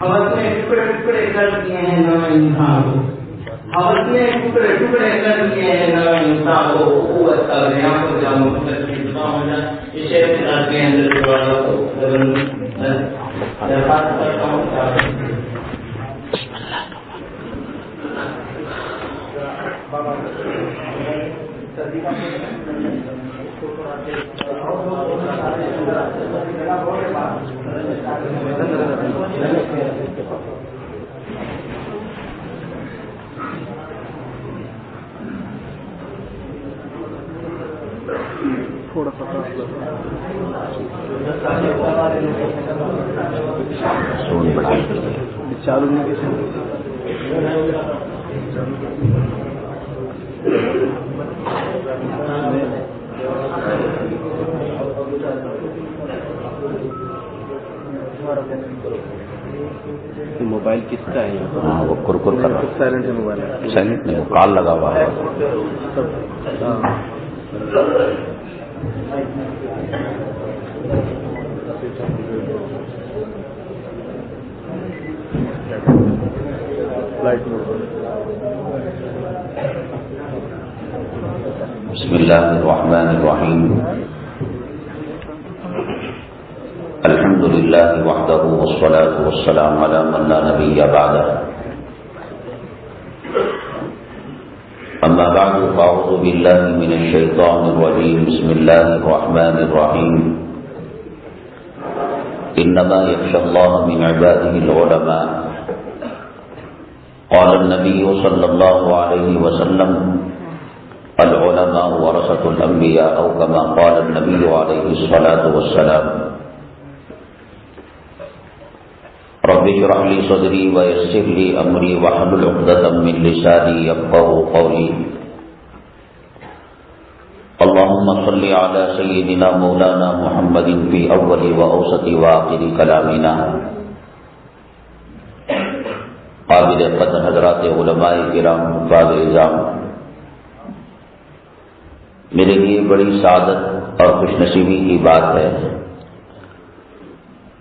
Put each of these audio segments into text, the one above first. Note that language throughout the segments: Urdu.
حوث نے ٹکڑے ٹکڑے کر دیے ہیں نو انسان کو، حوث نے ٹکڑے ٹکڑے کر دیے ہیں نو انسان کو، قوت کا نیا کو جامع کرتا ہو جائے اسے کے اندر دوبارہ کو درخواست کرتا ہوں۔ تھوڑا سا چالو موبائل کس کا ہے؟ ہاں وہ کرکر کر رہا ہے، سائلنٹ ہے موبائل، سائلنٹ نہیں، وہ کال لگا ہوا ہے۔ بسم اللہ الرحمن الرحیم، الحمد للہ وحدہ والصلاة والسلام علی من لا نبی بعدہ، اما بعد فاعوذ باللہ من الشیطان الرجیم، بسم اللہ الرحمن الرحیم، انما یخشی اللہ من عباده العلماء، قال النبی صلی اللہ علیہ وسلم العلماء ورثة الانبیاء او کما قال النبی علیہ الصلاة والسلام، رب اشرح لي صدري ويسر لي امري واحلل عقدة من لساني يفقهوا قولي، اللهم صل على سيدنا مولانا محمد في اول واوسط واخر كلامنا۔ قابل قدر حضرات علماء کرام حفاظ اعظام، میرے لیے بڑی سعادت اور خوش نصیبی کی بات ہے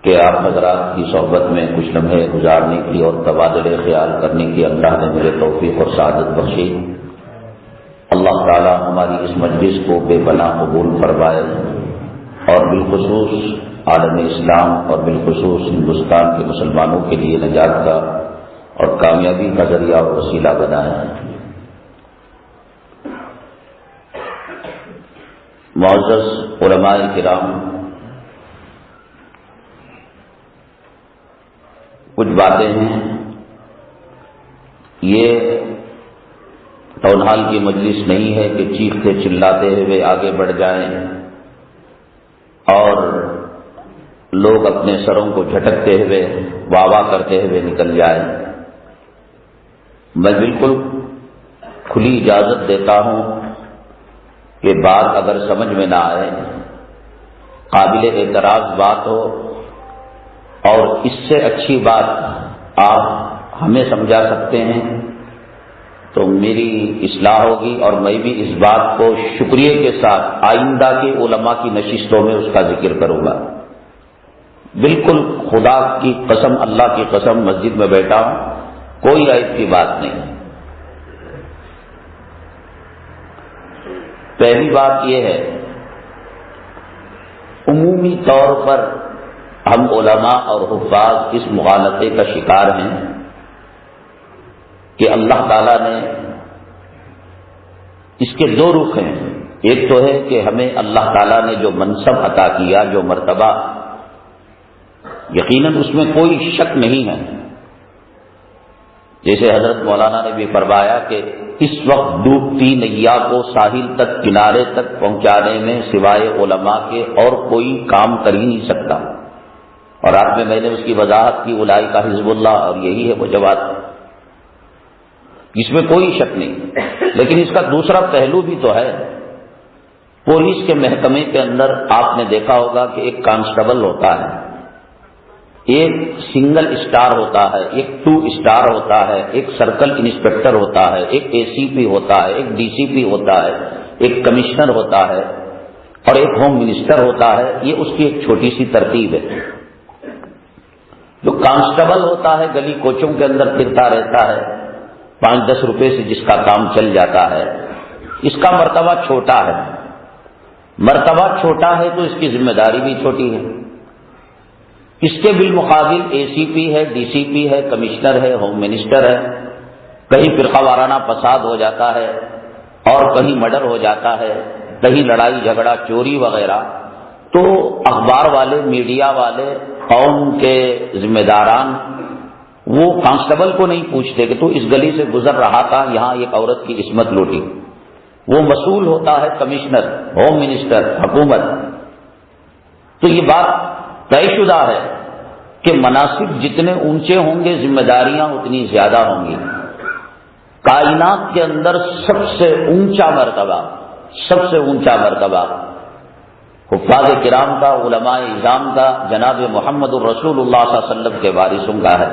کہ آپ حضرات کی صحبت میں کچھ لمحے گزارنے کی اور تبادلے خیال کرنے کی اللہ نے مجھے توفیق اور سعادت بخشی۔ اللہ تعالی ہماری اس مجلس کو بے پناہ قبول فرمائے اور بالخصوص عالم اسلام اور بالخصوص ہندوستان کے مسلمانوں کے لیے نجات کا اور کامیابی کا ذریعہ اور وسیلہ بنائے۔ معزز علماء کرام، کچھ باتیں ہیں، یہ ٹاؤن ہال کی مجلس نہیں ہے کہ چیختے چلاتے ہوئے آگے بڑھ جائیں اور لوگ اپنے سروں کو جھٹکتے ہوئے واہ واہ کرتے ہوئے نکل جائیں۔ میں بالکل کھلی اجازت دیتا ہوں کہ بات اگر سمجھ میں نہ آئے، قابل اعتراض بات ہو اور اس سے اچھی بات آپ ہمیں سمجھا سکتے ہیں تو میری اصلاح ہوگی اور میں بھی اس بات کو شکریہ کے ساتھ آئندہ کے علماء کی نشستوں میں اس کا ذکر کروں گا۔ بالکل خدا کی قسم، اللہ کی قسم، مسجد میں بیٹھا ہوں، کوئی عیب کی بات نہیں۔ پہلی بات یہ ہے، عمومی طور پر ہم علماء اور حفاظ اس مغالطے کا شکار ہیں کہ اللہ تعالیٰ نے اس کے دو رخ ہیں۔ ایک تو ہے کہ ہمیں اللہ تعالیٰ نے جو منصب عطا کیا، جو مرتبہ، یقیناً اس میں کوئی شک نہیں ہے، جیسے حضرت مولانا نے بھی فرمایا کہ اس وقت ڈوبتی نیا کو ساحل تک، کنارے تک پہنچانے میں سوائے علماء کے اور کوئی کام کر ہی نہیں سکتا، اور رات میں نے اس کی وضاحت کی، اولئک حزب اللہ، اور یہی ہے وہ جواب، اس میں کوئی شک نہیں۔ لیکن اس کا دوسرا پہلو بھی تو ہے۔ پولیس کے محکمے کے اندر آپ نے دیکھا ہوگا کہ ایک کانسٹیبل ہوتا ہے، ایک سنگل اسٹار ہوتا ہے، ایک 2 اسٹار ہوتا ہے، ایک سرکل انسپکٹر ہوتا ہے، ایک ACP ہوتا ہے، ایک DCP ہوتا ہے، ایک کمشنر ہوتا ہے اور ایک ہوم منسٹر ہوتا ہے۔ یہ اس کی ایک چھوٹی سی ترتیب ہے۔ جو کانسٹیبل ہوتا ہے گلی کوچوں کے اندر پھرتا رہتا ہے 5-10 روپے سے جس کا کام چل جاتا ہے، اس کا مرتبہ چھوٹا ہے. مرتبہ چھوٹا ہے تو اس کی ذمہ داری بھی چھوٹی ہے. اس کے بالمقابل اے سی پی ہے، ڈی سی پی ہے، کمشنر ہے، ہوم منسٹر ہے. کہیں فرقہ وارانہ فساد ہو جاتا ہے اور کہیں مرڈر ہو جاتا ہے، کہیں لڑائی جھگڑا چوری وغیرہ، تو اخبار والے، میڈیا والے، قوم کے ذمہ داران وہ کانسٹیبل کو نہیں پوچھتے کہ تو اس گلی سے گزر رہا تھا، یہاں ایک عورت کی عصمت لوٹی. وہ مسئول ہوتا ہے کمشنر، ہوم منسٹر، حکومت. تو یہ بات طے شدہ ہے کہ مناصب جتنے اونچے ہوں گے ذمہ داریاں اتنی زیادہ ہوں گی. کائنات کے اندر سب سے اونچا مرتبہ حفاظ کرام کا، علماء اعظام کا، جناب محمد الرسول اللہ صلی اللہ علیہ وسلم کے وارثوں کا ہے.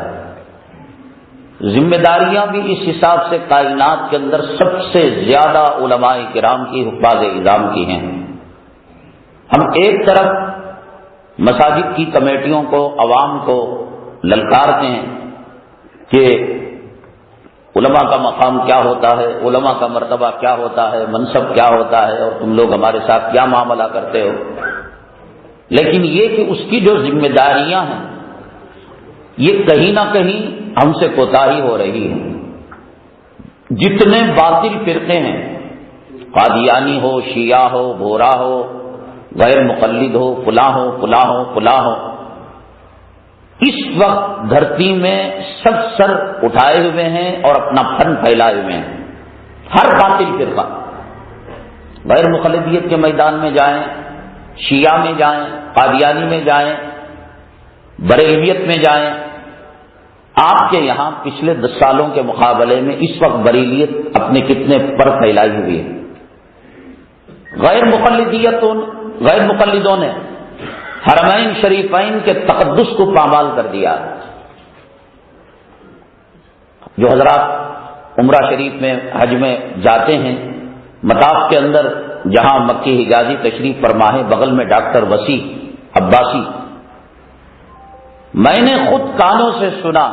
ذمہ داریاں بھی اس حساب سے کائنات کے اندر سب سے زیادہ علماء کرام کی، حفاظ اعظام کی ہیں. ہم ایک طرف مساجد کی کمیٹیوں کو، عوام کو للکارتے ہیں کہ علماء کا مقام کیا ہوتا ہے، علماء کا مرتبہ کیا ہوتا ہے، منصب کیا ہوتا ہے، اور تم لوگ ہمارے ساتھ کیا معاملہ کرتے ہو. لیکن یہ کہ اس کی جو ذمہ داریاں ہیں یہ کہیں نہ کہیں ہم سے کوتاہی ہو رہی ہے. جتنے باطل فرقے ہیں، قادیانی ہو، شیعہ ہو، بھورا ہو، غیر مقلد ہو، فلاں ہو، اس وقت دھرتی میں سب سر اٹھائے ہوئے ہیں اور اپنا فن پھیلائے ہوئے ہیں. ہر باطل فرقہ، غیر مقلدیت کے میدان میں جائیں، شیعہ میں جائیں، قادیانی میں جائیں، بریلویت میں جائیں. آپ کے یہاں پچھلے 10 سالوں کے مقابلے میں اس وقت بریلیت اپنے کتنے پر پھیلائی ہوئی ہے. غیر مقلدوں نے حرمین شریفین کے تقدس کو پامال کر دیا. جو حضرات عمرہ شریف میں، حج میں جاتے ہیں، مطاف کے اندر جہاں مکی حجازی تشریف فرما ہے، بغل میں ڈاکٹر وسیع عباسی، میں نے خود کانوں سے سنا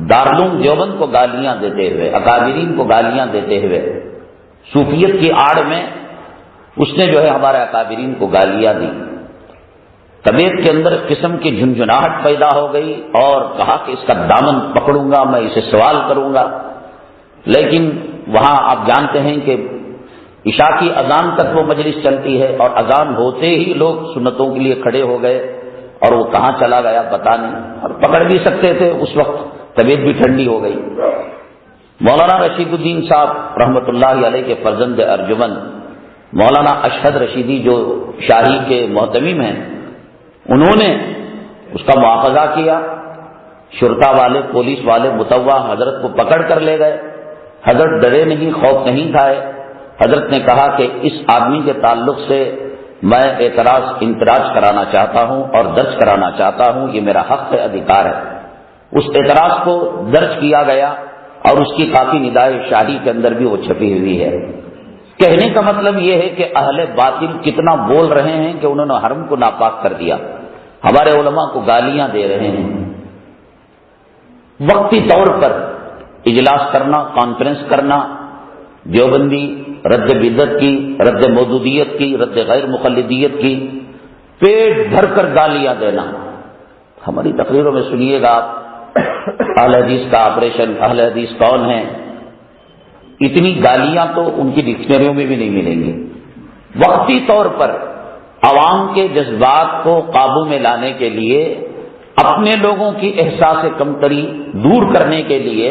دارالعلوم دیوبند کو گالیاں دیتے ہوئے، اکابرین کو گالیاں دیتے ہوئے، صوفیت کی آڑ میں اس نے جو ہے ہمارے اکابرین کو گالیاں دی. طبیعت کے اندر ایک قسم کی جھنجھناہٹ پیدا ہو گئی اور کہا کہ اس کا دامن پکڑوں گا، میں اسے سوال کروں گا. لیکن وہاں آپ جانتے ہیں کہ عشاء کی اذان تک وہ مجلس چلتی ہے اور اذان ہوتے ہی لوگ سنتوں کے لیے کھڑے ہو گئے اور وہ کہاں چلا گیا پتہ نہیں، اور پکڑ بھی سکتے تھے. اس وقت طبیعت بھی ٹھنڈی ہو گئی. مولانا رشید الدین صاحب رحمۃ اللہ علیہ کے فرزند ارجمن مولانا اشہد رشیدی جو شاہی کے محتمم ہیں، انہوں نے اس کا مواخذہ کیا. شرطا والے، پولیس والے متوا حضرت کو پکڑ کر لے گئے. حضرت ڈرے نہیں، خوف نہیں کھائے. حضرت نے کہا کہ اس آدمی کے تعلق سے میں اعتراض کرانا چاہتا ہوں اور درج کرانا چاہتا ہوں، یہ میرا حق ہے، ادھیکار ہے. اس اعتراض کو درج کیا گیا اور اس کی کافی ندائے شاہی کے اندر بھی وہ چھپی ہوئی ہے. کہنے کا مطلب یہ ہے کہ اہل باطل کتنا بول رہے ہیں کہ انہوں نے حرم کو ناپاک کر دیا، ہمارے علماء کو گالیاں دے رہے ہیں. وقتی طور پر اجلاس کرنا، کانفرنس کرنا، دیوبندی رد بدعت کی، رد مودودیت کی، رد غیر مقلدیت کی، پیٹ بھر کر گالیاں دینا. ہماری تقریروں میں سنیے گا آپ، اہل حدیث کا آپریشن، اہل حدیث کون ہیں، اتنی گالیاں تو ان کی ڈکشنریوں میں بھی نہیں ملیں گی. وقتی طور پر عوام کے جذبات کو قابو میں لانے کے لیے، اپنے لوگوں کی احساس کمتری دور کرنے کے لیے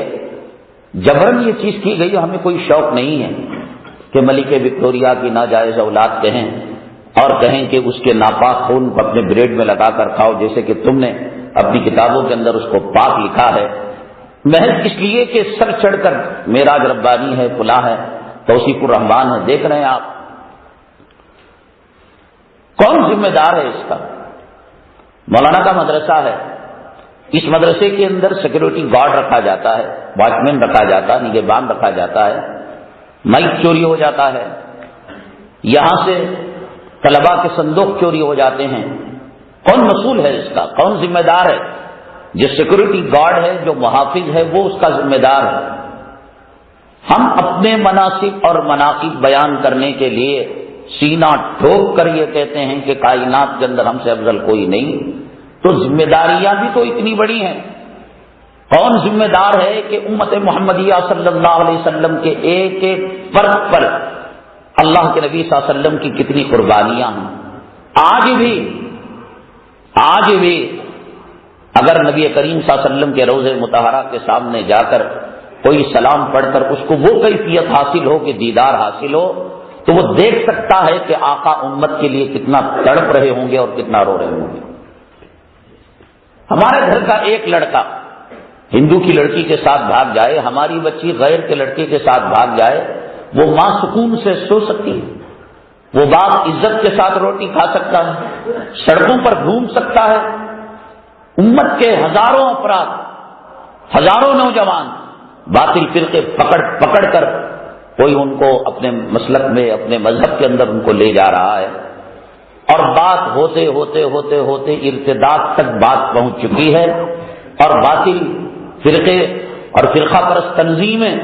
جبرن یہ چیز کی گئی. ہمیں کوئی شوق نہیں ہے کہ ملکہ وکٹوریہ کی ناجائز اولاد کہیں اور کہیں کہ اس کے ناپاک خون کو اپنے بریڈ میں لگا کر کھاؤ، جیسے کہ تم نے اپنی کتابوں کے اندر اس کو پاک لکھا ہے، محض اس لیے کہ سر چڑھ کر معراج ربانی ہے، فلاں ہے، توصیف الرحمان ہے. دیکھ رہے ہیں آپ کون ذمہ دار ہے اس کا؟ مولانا کا مدرسہ ہے، اس مدرسے کے اندر سیکورٹی گارڈ رکھا جاتا ہے، واچ مین رکھا جاتا ہے، نگہبان رکھا جاتا ہے. مائک چوری ہو جاتا ہے، یہاں سے طلباء کے صندوق چوری ہو جاتے ہیں، کون مسئول ہے اس کا؟ کون ذمہ دار ہے؟ جو سیکورٹی گارڈ ہے، جو محافظ ہے، وہ اس کا ذمہ دار ہے۔ ہم اپنے مناسب اور مناقب بیان کرنے کے لیے سینہ ٹھوک کر یہ کہتے ہیں کہ کائنات کے اندر ہم سے افضل کوئی نہیں، تو ذمہ داریاں بھی تو اتنی بڑی ہیں۔ کون ذمہ دار ہے کہ امت محمدیہ صلی اللہ علیہ وسلم کے ایک ایک فرد پر اللہ کے نبی صلی اللہ علیہ وسلم کی کتنی قربانیاں ہیں؟ آج بھی اگر نبی کریم صلی اللہ علیہ وسلم کے روضہ مطہرہ کے سامنے جا کر کوئی سلام پڑھ کر اس کو وہ کیفیت حاصل ہو کہ دیدار حاصل ہو، تو وہ دیکھ سکتا ہے کہ آقا امت کے لیے کتنا تڑپ رہے ہوں گے اور کتنا رو رہے ہوں گے۔ ہمارے گھر کا ایک لڑکا ہندو کی لڑکی کے ساتھ بھاگ جائے، ہماری بچی غیر کے لڑکے کے ساتھ بھاگ جائے، وہ ماں سکون سے سو سکتی ہے، وہ باپ عزت کے ساتھ روٹی کھا سکتا ہے، سڑکوں پر گھوم سکتا ہے۔ امت کے ہزاروں افراد، ہزاروں نوجوان باطل فرقے پکڑ کر کوئی ان کو اپنے مسلک میں، اپنے مذہب کے اندر ان کو لے جا رہا ہے، اور بات ہوتے ہوتے ہوتے ہوتے ارتداد تک بات پہنچ چکی ہے، اور باطل فرقے اور فرقہ پرست تنظیمیں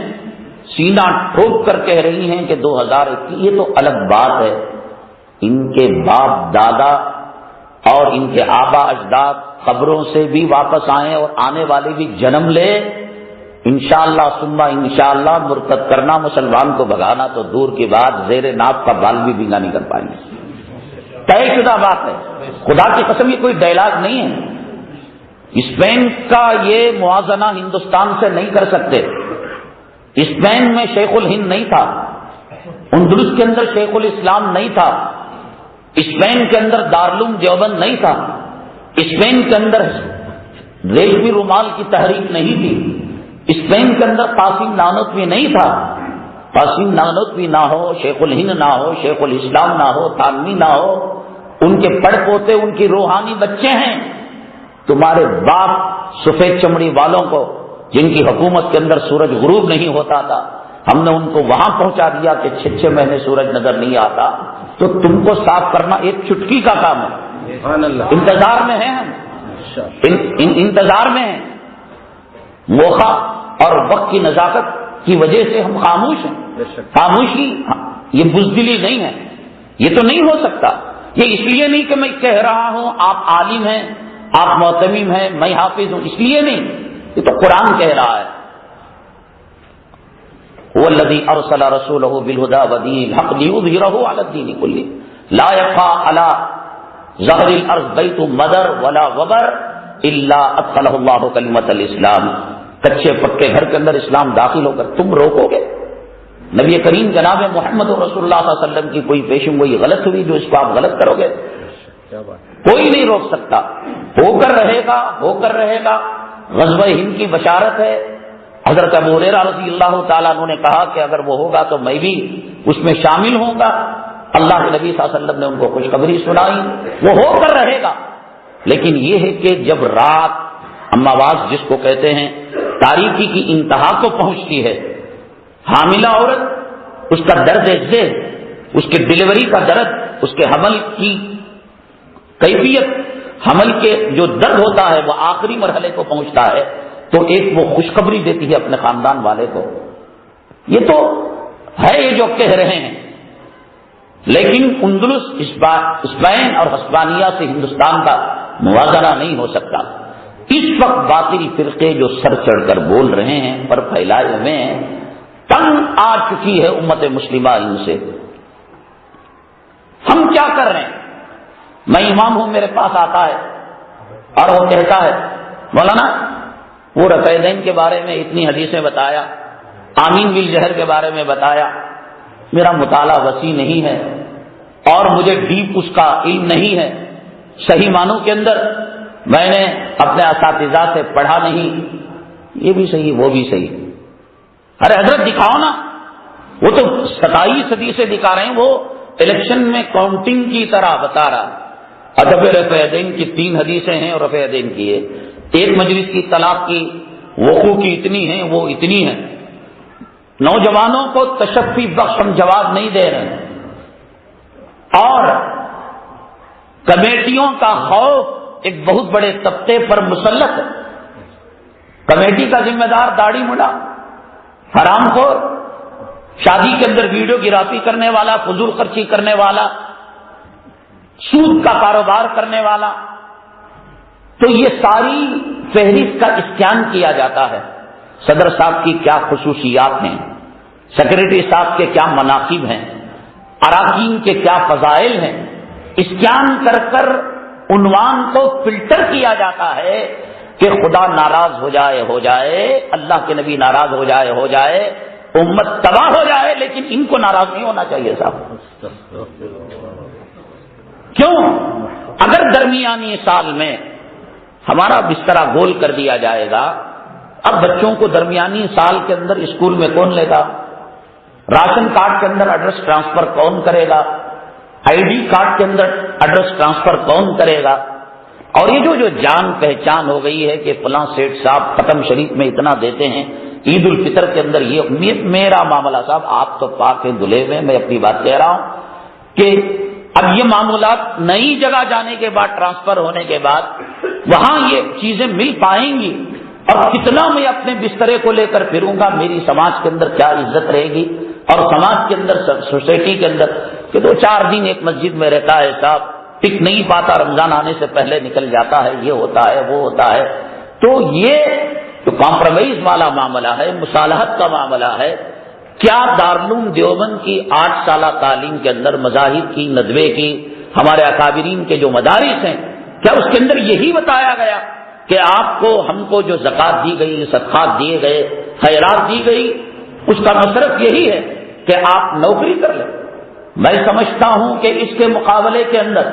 سینہ ٹھوک کر کہہ رہی ہیں کہ 2021 یہ تو الگ بات ہے، ان کے باپ دادا اور ان کے آبا اجداد قبروں سے بھی واپس آئیں اور آنے والے بھی جنم لے، انشاءاللہ ثم انشاءاللہ مرتد کرنا، مسلمان کو بھگانا تو دور کی بات، زیر ناف کا بال بھی بینگا نہیں کر پائیں گے۔ طے شدہ بات ہے، خدا کی قسم یہ کوئی ڈائلاگ نہیں ہے۔ اسپین کا یہ موازنہ ہندوستان سے نہیں کر سکتے۔ اسپین میں شیخ الہند نہیں تھا، اندلس کے اندر شیخ الاسلام نہیں تھا، اسپین کے اندر دارالعلوم دیوبند نہیں تھا، اسپین کے اندر ریشمی رومال کی تحریک نہیں تھی، اسپین کے اندر قاسم نانوتوی نہیں تھا۔ قاسم نانوتوی نہ ہو، شیخ الہند نہ ہو، شیخ الاسلام نہ ہو، تھانوی نہ ہو، ان کے پڑ پوتے ان کی روحانی بچے ہیں۔ تمہارے باپ سفید چمڑی والوں کو، جن کی حکومت کے اندر سورج غروب نہیں ہوتا تھا، ہم نے ان کو وہاں پہنچا دیا کہ 6 مہینے سورج نظر نہیں آتا، تو تم کو صاف کرنا ایک چٹکی کا کام ہے۔ انتظار میں ہیں ہم، انتظار میں ہیں۔ موقع اور وقت کی نزاکت کی وجہ سے ہم خاموش ہیں۔ خاموشی یہ بزدلی نہیں ہے، یہ تو نہیں ہو سکتا۔ یہ اس لیے نہیں کہ میں کہہ رہا ہوں آپ عالم ہیں، آپ معتمم ہیں، میں حافظ ہوں، اس لیے نہیں، یہ تو قرآن کہہ رہا ہے۔ والذی ارسل رسولہ بالہدی ودین الحق لیظہرہ علی الدین کلہ لا یخفی علی ظہر الارض بیت مدر ولا وبر الا ادخلہ اللہ کلمۃ الاسلام۔ کچے پکے گھر کے اندر اسلام داخل ہو کر تم روکو گے؟ نبی کریم جناب محمد رسول اللہ صلی اللہ علیہ وسلم کی کوئی پیشن گوئی غلط ہوئی جو اس کو آپ غلط کرو گے؟ کوئی نہیں روک سکتا، ہو کر رہے گا، ہو کر رہے گا۔ غزوہ ہند کی بشارت ہے، حضرت ابو ہریرہ رضی اللہ تعالیٰ عنہ نے کہا کہ اگر وہ ہوگا تو میں بھی اس میں شامل ہوں گا۔ اللہ کے نبی صلی اللہ علیہ وسلم نے ان کو خوشخبری سنائی، وہ ہو کر رہے گا۔ لیکن یہ ہے کہ جب رات امواس جس کو کہتے ہیں تاریکی کی انتہا کو پہنچتی ہے، حاملہ عورت، اس کا درد ذہن، اس کے ڈلیوری کا درد، اس کے حمل کی کیفیت، حمل کے جو درد ہوتا ہے وہ آخری مرحلے کو پہنچتا ہے، تو ایک وہ خوشخبری دیتی ہے اپنے خاندان والے کو۔ یہ تو ہے یہ جو کہہ رہے ہیں، لیکن اندلس، اسپین اور ہسپانیہ سے ہندوستان کا موازنہ نہیں ہو سکتا۔ اس وقت باطل فرقے جو سر چڑھ کر بول رہے ہیں، پر پھیلائے ہوئے ہیں، تنگ آ چکی ہے امت مسلمہ ان سے۔ ہم کیا کر رہے ہیں؟ میں امام ہوں، میرے پاس آتا ہے اور وہ کہتا ہے مولانا وہ رفع دین کے بارے میں اتنی حدیثیں بتایا، آمین بالجہر کے بارے میں بتایا، میرا مطالعہ وسیع نہیں ہے اور مجھے ڈیپ اس کا علم نہیں ہے، صحیح معنوں کے اندر میں نے اپنے اساتذہ سے پڑھا نہیں، یہ بھی صحیح وہ بھی صحیح۔ ارے حضرت دکھاؤ نا، وہ تو 27 صدی سے دکھا رہے ہیں، وہ الیکشن میں کاؤنٹنگ کی طرح بتا رہا۔ ادب رفع دین کی 3 حدیثیں ہیں اور رفع دین کی ہے، ایک مجلس کی طلاق کی وقوع کی اتنی ہیں، وہ اتنی ہیں۔ نوجوانوں کو تشفی بخش ہم جواب نہیں دے رہے ہیں، اور کمیٹیوں کا خوف ایک بہت بڑے طبقے پر مسلط ہے. کمیٹی کا ذمہ دار داڑھی مڈا، حرام خور، شادی کے اندر ویڈیو گرافی کرنے والا، فضول خرچی کرنے والا، سود کا کاروبار کرنے والا. تو یہ ساری فہرست کا اسکین کیا جاتا ہے. صدر صاحب کی کیا خصوصیات ہیں، سیکرٹری صاحب کے کیا مناقب ہیں، اراکین کے کیا فضائل ہیں، اسکین کر کر عنوان کو فلٹر کیا جاتا ہے کہ خدا ناراض ہو جائے، اللہ کے نبی ناراض ہو جائے، امت تباہ ہو جائے، لیکن ان کو ناراض نہیں ہونا چاہیے صاحب. کیوں؟ اگر درمیانی سال میں ہمارا بسترا گول کر دیا جائے گا، اب بچوں کو درمیانی سال کے اندر اسکول میں کون لے گا؟ راشن کارڈ کے اندر ایڈریس ٹرانسفر کون کرے گا؟ آئی ڈی کارڈ کے اندر ایڈریس ٹرانسفر کون کرے گا؟ اور یہ جو جان پہچان ہو گئی ہے کہ فلاں سیٹ صاحب ختم شریف میں اتنا دیتے ہیں، عید الفطر کے اندر یہ میرا معاملہ صاحب، آپ تو پاک ہیں دھلے ہوئے، میں اپنی بات کہہ رہا ہوں کہ اب یہ معاملات نئی جگہ جانے کے بعد، ٹرانسفر ہونے کے بعد وہاں یہ چیزیں مل پائیں گی. اور کتنا میں اپنے بسترے کو لے کر پھروں گا، میری سماج کے اندر کیا عزت رہے گی، اور سماج کے اندر سوسائٹی کے اندر کہ 2-4 دن ایک مسجد میں رہتا ہے صاحب، ٹک نہیں پاتا، رمضان آنے سے پہلے نکل جاتا ہے، یہ ہوتا ہے وہ ہوتا ہے. تو یہ جو کمپرومائز والا معاملہ ہے، مصالحت کا معاملہ ہے، کیا دارالعلوم دیوبند کی 8 سالہ تعلیم کے اندر مذاہب کی، ندوے کی، ہمارے اکابرین کے جو مدارس ہیں، کیا اس کے اندر یہی بتایا گیا کہ آپ کو، ہم کو جو زکوٰۃ دی گئی، صدقات دیے گئے، خیرات دی گئی، اس کا مصرف یہی ہے کہ آپ نوکری کر لیں؟ میں سمجھتا ہوں کہ اس کے مقابلے کے اندر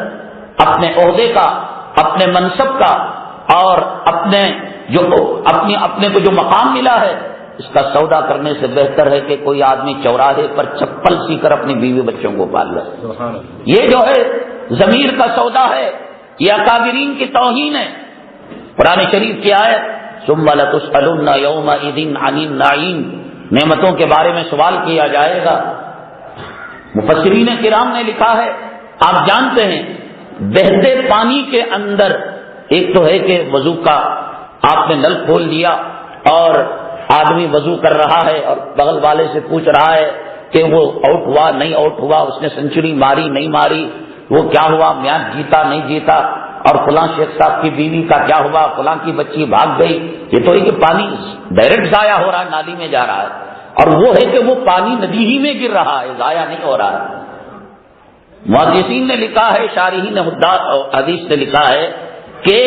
اپنے عہدے کا، اپنے منصب کا، اور اپنے کو جو مقام ملا ہے، اس کا سودا کرنے سے بہتر ہے کہ کوئی آدمی چوراہے پر چپل سی کر اپنی بیوی بچوں کو پال لے. یہ جو ہے ضمیر کا سودا ہے، یہ اکابرین کی توہین ہے. قرآن شریف کی آیت ثم لتسألن یومئذ عن النعیم، نعمتوں کے بارے میں سوال کیا جائے گا. مفسرین کرام نے لکھا ہے، آپ جانتے ہیں بہتے پانی کے اندر ایک تو ہے کہ وضو کا آپ نے نل کھول دیا اور آدمی وضو کر رہا ہے اور بغل والے سے پوچھ رہا ہے کہ وہ آؤٹ ہوا نہیں آؤٹ ہوا، اس نے سنچری ماری نہیں ماری، وہ کیا ہوا، میچ جیتا نہیں جیتا، اور فلاں شیخ صاحب کی بیوی کا کیا ہوا، فلاں کی بچی بھاگ گئی. یہ تو ہے کہ پانی ڈائریکٹ ضائع ہو رہا ہے، نالی میں جا رہا ہے، اور وہ ہے کہ وہ پانی ندی ہی میں گر رہا ہے، ضائع نہیں ہو رہا ہے. محدثین نے لکھا ہے، شارحین حدیث نے لکھا ہے کہ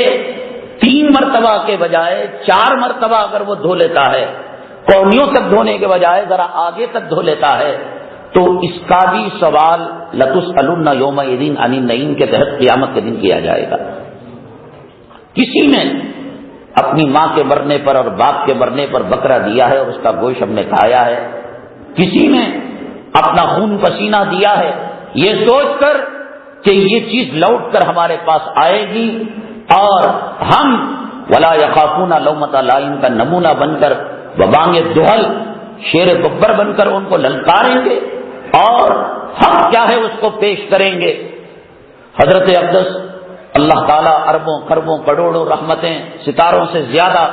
3 مرتبہ کے بجائے 4 مرتبہ اگر وہ دھو لیتا ہے، کونیوں تک دھونے کے بجائے ذرا آگے تک دھو لیتا ہے، تو اس کا بھی سوال لتسألن یومئذ عن النعیم کے تحت قیامت کے دن کیا جائے گا. کسی نے اپنی ماں کے مرنے پر اور باپ کے مرنے پر بکرا دیا ہے اور اس کا گوشت ہم نے کھایا ہے، کسی نے اپنا خون پسینہ دیا ہے یہ سوچ کر کہ یہ چیز لوٹ کر ہمارے پاس آئے گی، اور ہم ولا یخافون لومۃ لائم کا نمونہ بن کر ببانگ دہل، شیر ببر بن کر ان کو للکاریں گے اور ہم کیا ہے اس کو پیش کریں گے. حضرت اقدس اللہ تعالیٰ اربوں خربوں کروڑوں رحمتیں، ستاروں سے زیادہ،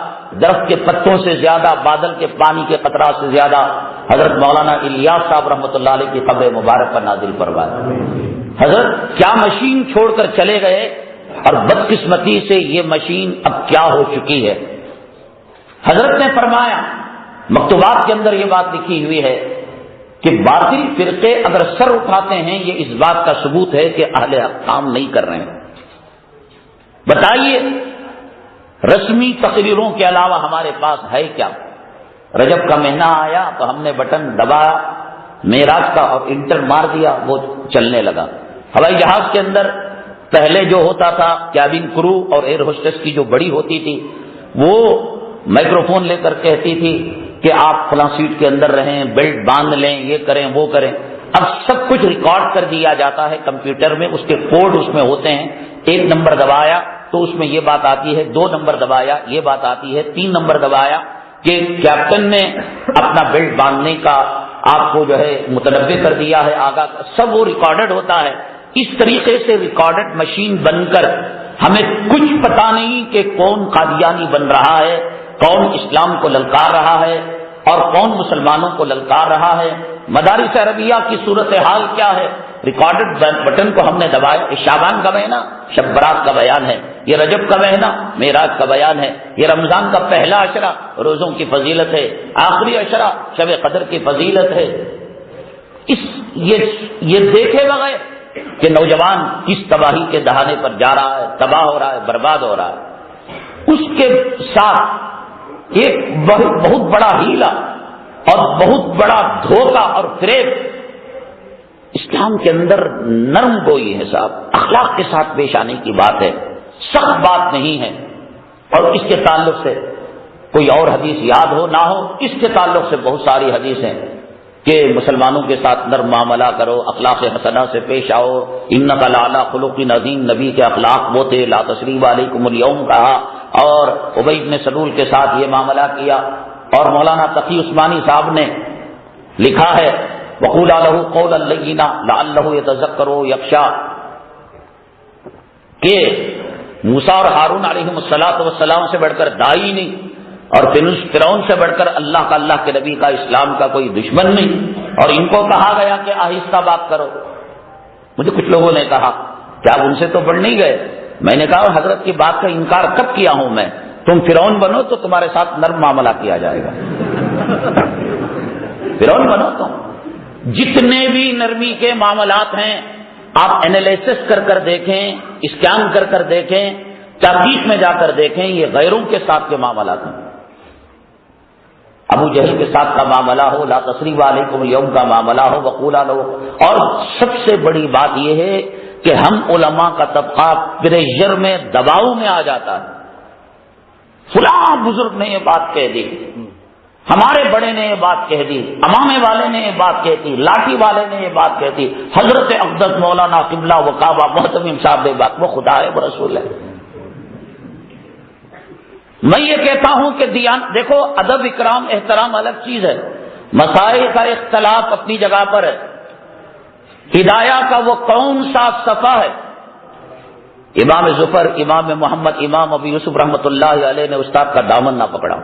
درخت کے پتوں سے زیادہ، بادل کے پانی کے قطرات سے زیادہ حضرت مولانا الیاس صاحب رحمۃ اللہ علیہ کی قبر مبارک پر نازل فرمائے. حضرت کیا مشین چھوڑ کر چلے گئے، اور بدقسمتی سے یہ مشین اب کیا ہو چکی ہے. حضرت نے فرمایا، مکتوبات کے اندر یہ بات لکھی ہوئی ہے کہ باطل فرقے اگر سر اٹھاتے ہیں یہ اس بات کا ثبوت ہے کہ اہل حق کام نہیں کر رہے ہیں. بتائیے رسمی تقریروں کے علاوہ ہمارے پاس ہے کیا؟ رجب کا مہینہ آیا تو ہم نے بٹن دبایا معراج کا اور انٹر مار دیا، وہ چلنے لگا. ہوائی جہاز کے اندر پہلے جو ہوتا تھا کیبن کرو اور ایئر ہوسٹس کی جو بڑی ہوتی تھی وہ مائکروفون لے کر کہتی تھی کہ آپ فلاں سیٹ کے اندر رہیں، بیلٹ باندھ لیں، یہ کریں وہ کریں. اب سب کچھ ریکارڈ کر دیا جاتا ہے کمپیوٹر میں، اس کے کوڈ اس میں ہوتے ہیں. 1 نمبر دبایا تو اس میں یہ بات آتی ہے، 2 نمبر دبایا یہ بات آتی ہے، 3 نمبر دبایا کہ کیپٹن نے اپنا بیلٹ باندھنے کا آپ کو جو ہے متنبہ کر دیا ہے، آگاہ، سب وہ ریکارڈڈ ہوتا ہے. اس طریقے سے ریکارڈڈ مشین بن کر ہمیں کچھ پتا نہیں کہ کون قادیانی بن رہا ہے، کون اسلام کو للکار رہا ہے اور کون مسلمانوں کو للکار رہا ہے۔ مدارس عربیہ کی صورتحال کیا ہے؟ ریکارڈڈ بٹن کو ہم نے دبایا، یہ شعبان کا مہینہ شب برات کا بیان ہے، یہ رجب کا مہینہ معراج کا بیان ہے، یہ رمضان کا پہلا عشرہ روزوں کی فضیلت ہے، آخری عشرہ شب قدر کی فضیلت ہے۔ یہ دیکھے بغیر کہ نوجوان کس تباہی کے دہانے پر جا رہا ہے، تباہ ہو رہا ہے، برباد ہو رہا ہے، اس کے ساتھ ایک بہت بڑا ہیلا اور بہت بڑا دھوکہ اور فریب اسلام کے اندر نرم گوئی ہے صاحب، اخلاق کے ساتھ پیش آنے کی بات ہے، سخت بات نہیں ہے۔ اور اس کے تعلق سے کوئی اور حدیث یاد ہو نہ ہو، اس کے تعلق سے بہت ساری حدیث ہیں کہ مسلمانوں کے ساتھ نرم معاملہ کرو، اخلاق حسنہ سے پیش آؤ، انک لعلی خلق عظیم، نبی کے اخلاق وہ تھے، لا تثریب علیکم اليوم کہا، اور ابی بن سلول کے ساتھ یہ معاملہ کیا۔ اور مولانا تقی عثمانی صاحب نے لکھا ہے وقولا لہ قولا لینا لعلہ یتذکر یخشی، کہ موسیٰ اور ہارون علیہم السلام سے بڑھ کر داعی نہیں، اور فرعون سے بڑھ کر اللہ کے نبی کا اسلام کا کوئی دشمن نہیں، اور ان کو کہا گیا کہ آہستہ بات کرو۔ مجھے کچھ لوگوں نے کہا کہ آپ ان سے تو بڑھ نہیں گئے، میں نے کہا حضرت کی بات کا انکار کب کیا ہوں میں؟ تم فرعون بنو تو تمہارے ساتھ نرم معاملہ کیا جائے گا، فرعون بنو تم۔ جتنے بھی نرمی کے معاملات ہیں آپ انالیسس کر دیکھیں، اسکین کر دیکھیں، تحقیق میں جا کر دیکھیں، یہ غیروں کے ساتھ کے معاملات ہیں۔ ابو جہل کے ساتھ کا معاملہ ہو، لا تثریب علیکم اليوم کا معاملہ ہو، وقولا لہ، اور سب سے بڑی بات یہ ہے کہ ہم علماء کا طبقہ پریشر میں، دباؤ میں آ جاتا ہے، فلاں بزرگ نے یہ بات کہہ دی، ہمارے بڑے نے یہ بات کہہ دی، امامے والے نے یہ بات کہتی، لاٹھی والے نے یہ بات کہتی، حضرت اقدس مولانا قبلہ و کعبہ محتمم صاحب نے بات، وہ خدا ہے، وہ رسول ہے۔ میں یہ کہتا ہوں کہ دیکھو ادب اکرام احترام الگ چیز ہے، مسائل کا اختلاف اپنی جگہ پر ہے، ہدایہ کا وہ کون سا صفحہ ہے؟ امام ظفر، امام محمد، امام ابی یوسف رحمۃ اللہ علیہ نے استاد کا دامن نہ پکڑا،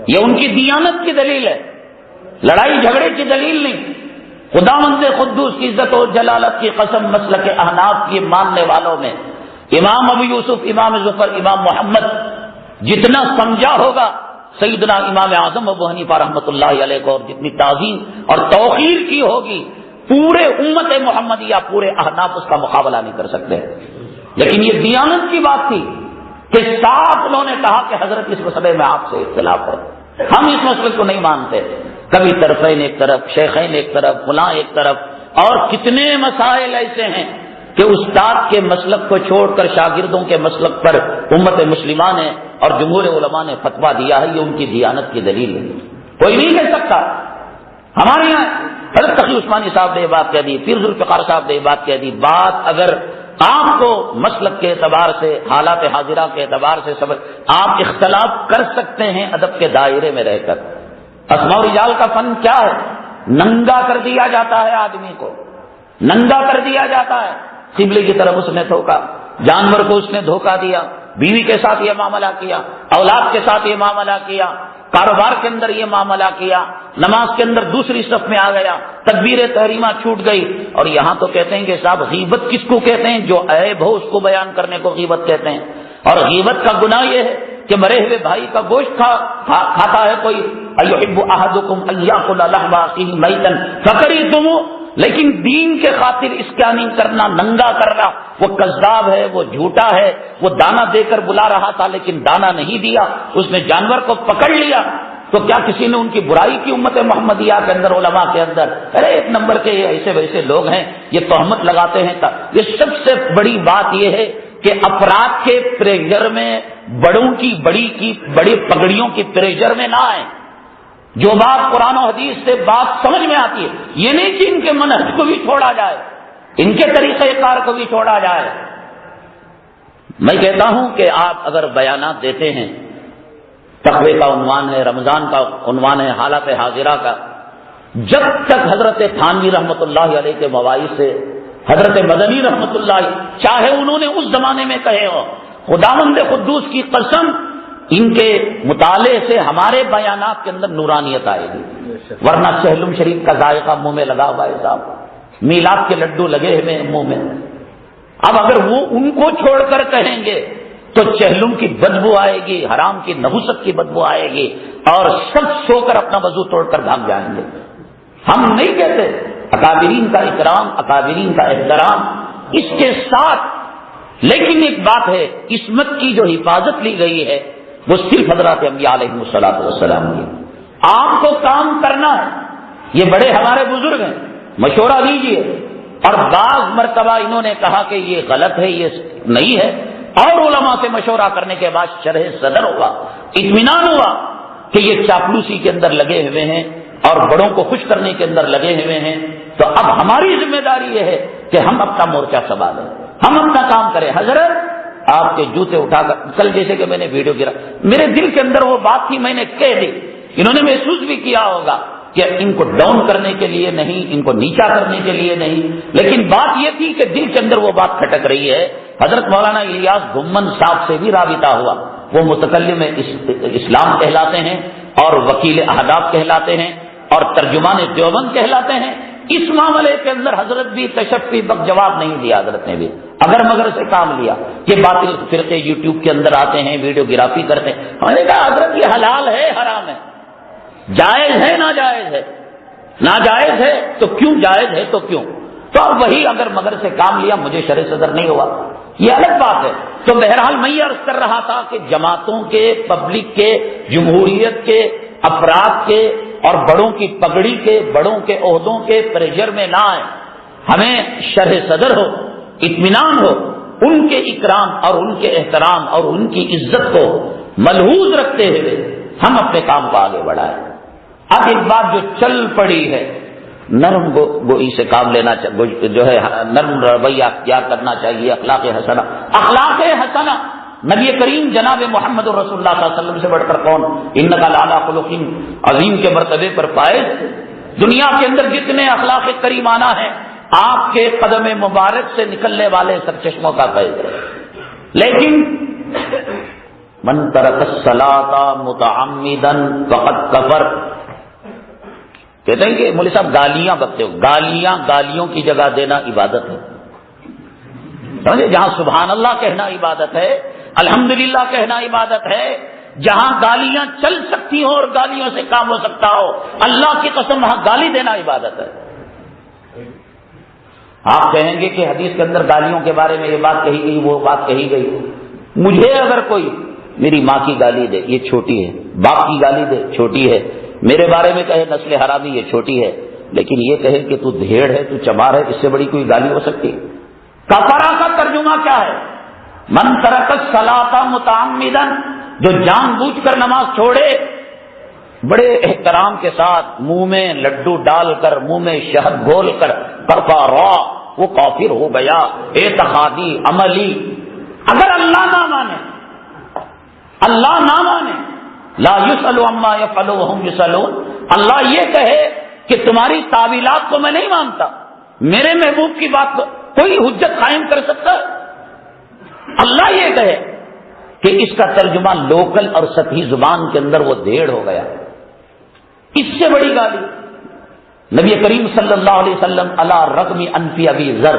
یہ ان کی دیانت کی دلیل ہے، لڑائی جھگڑے کی دلیل نہیں۔ خداوند قدوس کی عزت و جلالت کی قسم، مسلک احناف کی ماننے والوں میں امام ابو یوسف، امام ظفر، امام محمد جتنا سمجھا ہوگا سیدنا امام اعظم ابو حنیفہ رحمۃ اللہ علیہ کو، اور جتنی تعظیم اور توقیر کی ہوگی پورے امت محمدیہ، پورے احناف اس کا مقابلہ نہیں کر سکتے۔ لیکن یہ دیانت کی بات تھی کہ صاف انہوں نے کہا کہ حضرت اس مسئلے میں آپ سے اختلاف ہے، ہم اس مسئلے کو نہیں مانتے۔ کبھی طرفین ایک طرف، شیخین ایک طرف، فلاں ایک طرف، اور کتنے مسائل ایسے ہیں کہ استاد کے مسلک کو چھوڑ کر شاگردوں کے مسلک پر امت مسلمہ نے اور جمہور علماء نے فتویٰ دیا ہے، یہ ان کی دیانت کی دلیل ہے، کوئی نہیں کہہ سکتا۔ ہمارے یہاں حضرت تقی عثمانی صاحب نے یہ بات کہہ دی، پیر ذوالفقار صاحب نے یہ بات کہہ دی، بات اگر آپ کو مسلک کے اعتبار سے، حالات حاضرہ کے اعتبار سے آپ اختلاف کر سکتے ہیں ادب کے دائرے میں رہ کر۔ اسماء و رجال کا فن کیا ہے؟ ننگا کر دیا جاتا ہے، آدمی کو ننگا کر دیا جاتا ہے، قبلے کی طرف اس نے دھوکا، جانور کو اس نے دھوکا دیا، بیوی کے ساتھ یہ معاملہ کیا، اولاد کے ساتھ یہ معاملہ کیا، کاروبار کے اندر یہ معاملہ کیا، نماز کے اندر دوسری صف میں آ گیا، تکبیر تحریمہ چھوٹ گئی، اور یہاں تو کہتے ہیں کہ صاحب غیبت کس کو کہتے ہیں؟ جو عیب ہو اس کو بیان کرنے کو غیبت کہتے ہیں۔ اور غیبت کا گناہ یہ ہے کہ مرے ہوئے بھائی کا گوشت کھاتا ہے کوئی، ایحب احدکم ان یاکل لحم اخیہ میتا فکریہتموہ، لیکن دین کے خاطر اسکیننگ کرنا، ننگا کرنا، وہ کذاب ہے، وہ جھوٹا ہے، وہ دانا دے کر بلا رہا تھا لیکن دانا نہیں دیا، اس نے جانور کو پکڑ لیا، تو کیا کسی نے ان کی برائی کی امت محمدیہ کے اندر، علماء کے اندر؟ ارے ایک نمبر کے یہ ایسے ویسے لوگ ہیں، یہ تہمت لگاتے ہیں۔ یہ سب سے بڑی بات یہ ہے کہ افراد کے پریشر میں، بڑوں کی بڑی پگڑیوں کی پریشر میں نہ آئیں۔ جو بات قرآن و حدیث سے بات سمجھ میں آتی ہے، یہ نہیں کہ ان کے منہج کو بھی چھوڑا جائے، ان کے طریقہ کار کو بھی چھوڑا جائے۔ میں کہتا ہوں کہ آپ اگر بیانات دیتے ہیں، تقوی کا عنوان ہے، رمضان کا عنوان ہے، حالات حاضرہ کا، جب تک حضرت تھانوی رحمۃ اللہ علیہ کے مواعظ سے حضرت مدنی رحمت اللہ چاہے انہوں نے اس زمانے میں کہے ہو، خداوند قدوس کی قسم ان کے مطالعے سے ہمارے بیانات کے اندر نورانیت آئے گی، ورنہ چہلم شریف کا ذائقہ منہ میں لگا ہوا ہے صاحب، میلاد کے لڈو لگے ہوئے منہ میں. اب اگر وہ ان کو چھوڑ کر کہیں گے تو چہلم کی بدبو آئے گی، حرام کی نحوست کی بدبو آئے گی، اور سب سو کر اپنا وضو توڑ کر بھاگ جائیں گے. ہم نہیں کہتے، اکابرین کا اکرام، اکابرین کا احترام اس کے ساتھ، لیکن ایک بات ہے، عصمت کی جو حفاظت لی گئی ہے وہ صرف حضرات انبیاء علیہم الصلوۃ والسلام کی. آپ کو کام کرنا ہے، یہ بڑے ہمارے بزرگ ہیں، مشورہ دیجیے. اور بعض مرتبہ انہوں نے کہا کہ یہ غلط ہے، یہ نہیں ہے، اور علماء سے مشورہ کرنے کے بعد شرح صدر ہوا، اطمینان ہوا کہ یہ چاپلوسی کے اندر لگے ہوئے ہیں اور بڑوں کو خوش کرنے کے اندر لگے ہوئے ہیں. تو اب ہماری ذمہ داری یہ ہے کہ ہم اپنا مورچہ سنبھالیں، ہم اپنا کام کریں. حضرت آپ کے جوتے اٹھا کر، کل جیسے کہ میں نے ویڈیو گرا، میرے دل کے اندر وہ بات تھی، میں نے کہہ دی، انہوں نے محسوس بھی کیا ہوگا کہ ان کو ڈاؤن کرنے کے لیے نہیں، ان کو نیچا کرنے کے لیے نہیں، لیکن بات یہ تھی کہ دل کے اندر وہ بات کھٹک رہی ہے. حضرت مولانا الیاس گھمن صاحب سے بھی رابطہ ہوا، وہ متکلم اسلام کہلاتے ہیں اور وکیل اہداف کہلاتے ہیں اور ترجمان دیوبند کہلاتے ہیں. اس معاملے کے اندر حضرت بھی تشفی بخ جواب نہیں دیا، حضرت نے بھی اگر مگر سے کام لیا. یہ باطل فرقے یوٹیوب کے اندر آتے ہیں، ویڈیو گرافی کرتے ہیں. ہم نے کہا حضرت یہ حلال ہے حرام ہے، جائز ہے ناجائز ہے، ناجائز ہے تو کیوں، جائز ہے تو کیوں. تو اب وہی اگر مگر سے کام لیا، مجھے شرح صدر نہیں ہوا، یہ الگ بات ہے. تو بہرحال میں یہ عرض کر رہا تھا کہ جماعتوں کے، پبلک کے، جمہوریت کے، افراد کے اور بڑوں کی پگڑی کے، بڑوں کے عہدوں کے پریشر میں نہ آئے. ہمیں شرح صدر ہو، اطمینان ہو، ان کے اکرام اور ان کے احترام اور ان کی عزت کو ملحوظ رکھتے ہوئے ہم اپنے کام کو آگے بڑھائیں. اب ایک بات جو چل پڑی ہے، نرم گوئی سے کام لینا جو ہے، نرم رویہ اختیار کرنا چاہیے. اخلاق حسنہ، اخلاق حسنہ نبی کریم جناب محمد رسول اللہ صلی اللہ علیہ وسلم سے بڑھ کر کون؟ انک لعلی خلق عظیم کے مرتبے پر فائز. دنیا کے اندر جتنے اخلاق کریمانہ ہیں، آپ کے قدم مبارک سے نکلنے والے سرچشموں کا فیض ہے. لیکن من ترک الصلاۃ متعمدا فقد کفر. کہتے ہیں کہ مولوی صاحب گالیاں بکتے ہو، گالیوں کی جگہ دینا عبادت ہے. جہاں سبحان اللہ کہنا عبادت ہے، الحمدللہ کہنا عبادت ہے، جہاں گالیاں چل سکتی ہوں اور گالیوں سے کام ہو سکتا ہو، اللہ کی قسم وہاں گالی دینا عبادت ہے. آپ کہیں گے کہ حدیث کے اندر گالیوں کے بارے میں یہ بات کہی گئی، وہ بات کہی گئی. مجھے اگر کوئی میری ماں کی گالی دے، یہ چھوٹی ہے، باپ کی گالی دے، چھوٹی ہے، میرے بارے میں کہے نسل حرامی، یہ چھوٹی ہے، لیکن یہ کہے کہ تو بھیڑ ہے، تو چمار ہے، اس سے بڑی کوئی گالی ہو سکتی؟ کفارہ کا ترجمہ کیا ہے؟ من ترک الصلاۃ متعمدا، جو جان بوجھ کر نماز چھوڑے، بڑے احترام کے ساتھ منہ میں لڈو ڈال کر، منہ میں شہد گھول کر، کفارہ، وہ کافر ہو گیا. اعتقادی، عملی. اگر اللہ نہ مانے، اللہ نہ مانے، لا یسأل عما یفعل وهم یسألون، اللہ یہ کہے کہ تمہاری تعویلات کو میں نہیں مانتا، میرے محبوب کی بات کو کوئی حجت قائم کر سکتا ہے؟ اللہ یہ کہے کہ اس کا ترجمہ لوکل اور سطحی زبان کے اندر وہ ڈھیڑ ہو گیا. اس سے بڑی گالی نبی کریم صلی اللہ علیہ وسلم علی رغم انف ابی ذر،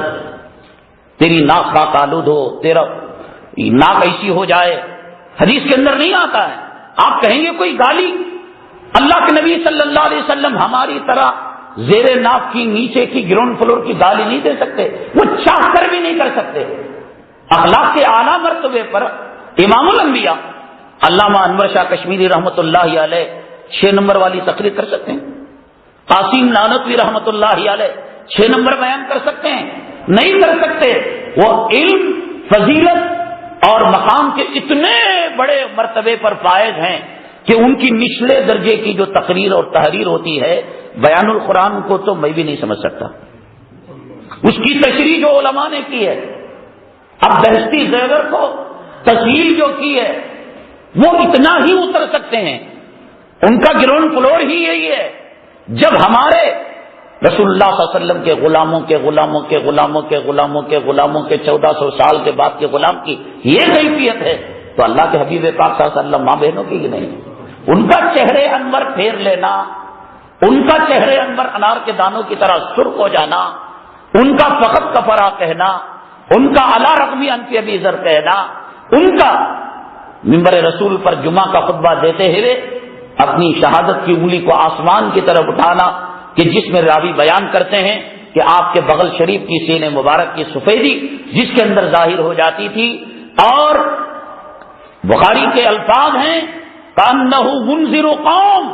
تیری ناک خاک آلود ہو، تیرا ناک ایسی ہو جائے، حدیث کے اندر نہیں آتا ہے. آپ کہیں گے کوئی گالی؟ اللہ کے نبی صلی اللہ علیہ وسلم ہماری طرح زیر ناف کی، نیچے کی، گراؤنڈ فلور کی گالی نہیں دے سکتے، وہ چاہ کر بھی نہیں کر سکتے. اخلاق کے اعلیٰ مرتبے پر امام الانبیاء علامہ انور شاہ کشمیری رحمۃ اللہ علیہ 6 نمبر والی تقریر کر سکتے ہیں. قاسم نانوتوی رحمۃ اللہ علیہ 6 نمبر بیان کر سکتے ہیں؟ نہیں کر سکتے. وہ علم، فضیلت اور مقام کے اتنے بڑے مرتبے پر فائز ہیں کہ ان کی نچلے درجے کی جو تقریر اور تحریر ہوتی ہے، بیان القرآن کو تو میں بھی نہیں سمجھ سکتا. اس کی تشریح جو علماء نے کی ہے، اب بہشتی زیور کو تسہیل جو کی ہے، وہ اتنا ہی اتر سکتے ہیں. ان کا گراؤنڈ فلور ہی یہی ہے. جب ہمارے رسول اللہ صلی اللہ علیہ وسلم کے غلاموں کے غلاموں کے غلاموں کے غلاموں کے غلاموں کے 1400 سال کے بعد کے غلام کی یہ کیفیت ہے تو اللہ کے حبیب پاک صلی اللہ علیہ وسلم ماں بہنوں کی نہیں؟ ان کا چہرے انور پھیر لینا، ان کا چہرے انور انار کے دانوں کی طرح سرخ ہو جانا، ان کا فقط کفرا کہنا، ان کا اعلی رقمی انفی ابی ذر کہنا، ان کا منبر رسول پر جمعہ کا خطبہ دیتے ہوئے اپنی شہادت کی انگلی کو آسمان کی طرف اٹھانا کہ جس میں راوی بیان کرتے ہیں کہ آپ کے بغل شریف کی سینے مبارک کی سفیدی جس کے اندر ظاہر ہو جاتی تھی، اور بخاری کے الفاظ ہیں کأنہ منذر قوم،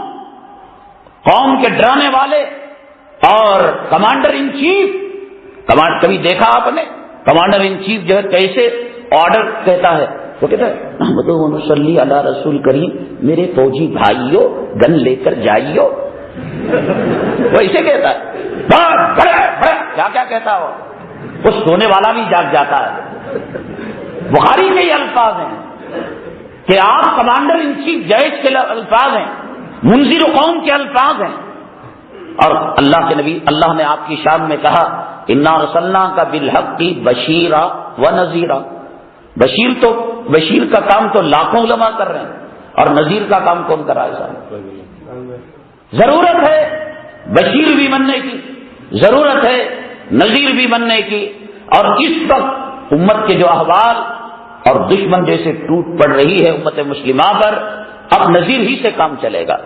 قوم کے ڈرانے والے، اور کمانڈر ان چیف، کبھی دیکھا آپ نے کمانڈر ان چیف جو ہے کیسے آرڈر کہتا ہے؟ وہ کہتا ہے نحمد و نصلی علی رسول کریم، میرے فوجی بھائیو گن لے کر جائیو، وہ اسے کہتا ہے کیا کیا کہتا ہو، وہ سونے والا بھی جاگ جاتا ہے۔ بخاری کے یہ الفاظ ہیں کہ آپ کمانڈر ان چیف جیش کے الفاظ ہیں، منذر قوم کے الفاظ ہیں، اور اللہ کے نبی اللہ نے آپ کی شان میں کہا انا رسلناک بالحق بشیرا و نذیرا۔ بشیر کا کام تو لاکھوں علماء کر رہے ہیں، اور نذیر کا کام کون کر رہا ہے صاحب؟ ضرورت ہے بشیر بھی بننے کی، ضرورت ہے نذیر بھی بننے کی، اور اس وقت امت کے جو احوال اور دشمن جیسے ٹوٹ پڑ رہی ہے امت مسلمہ پر، اب نذیر ہی سے کام چلے گا۔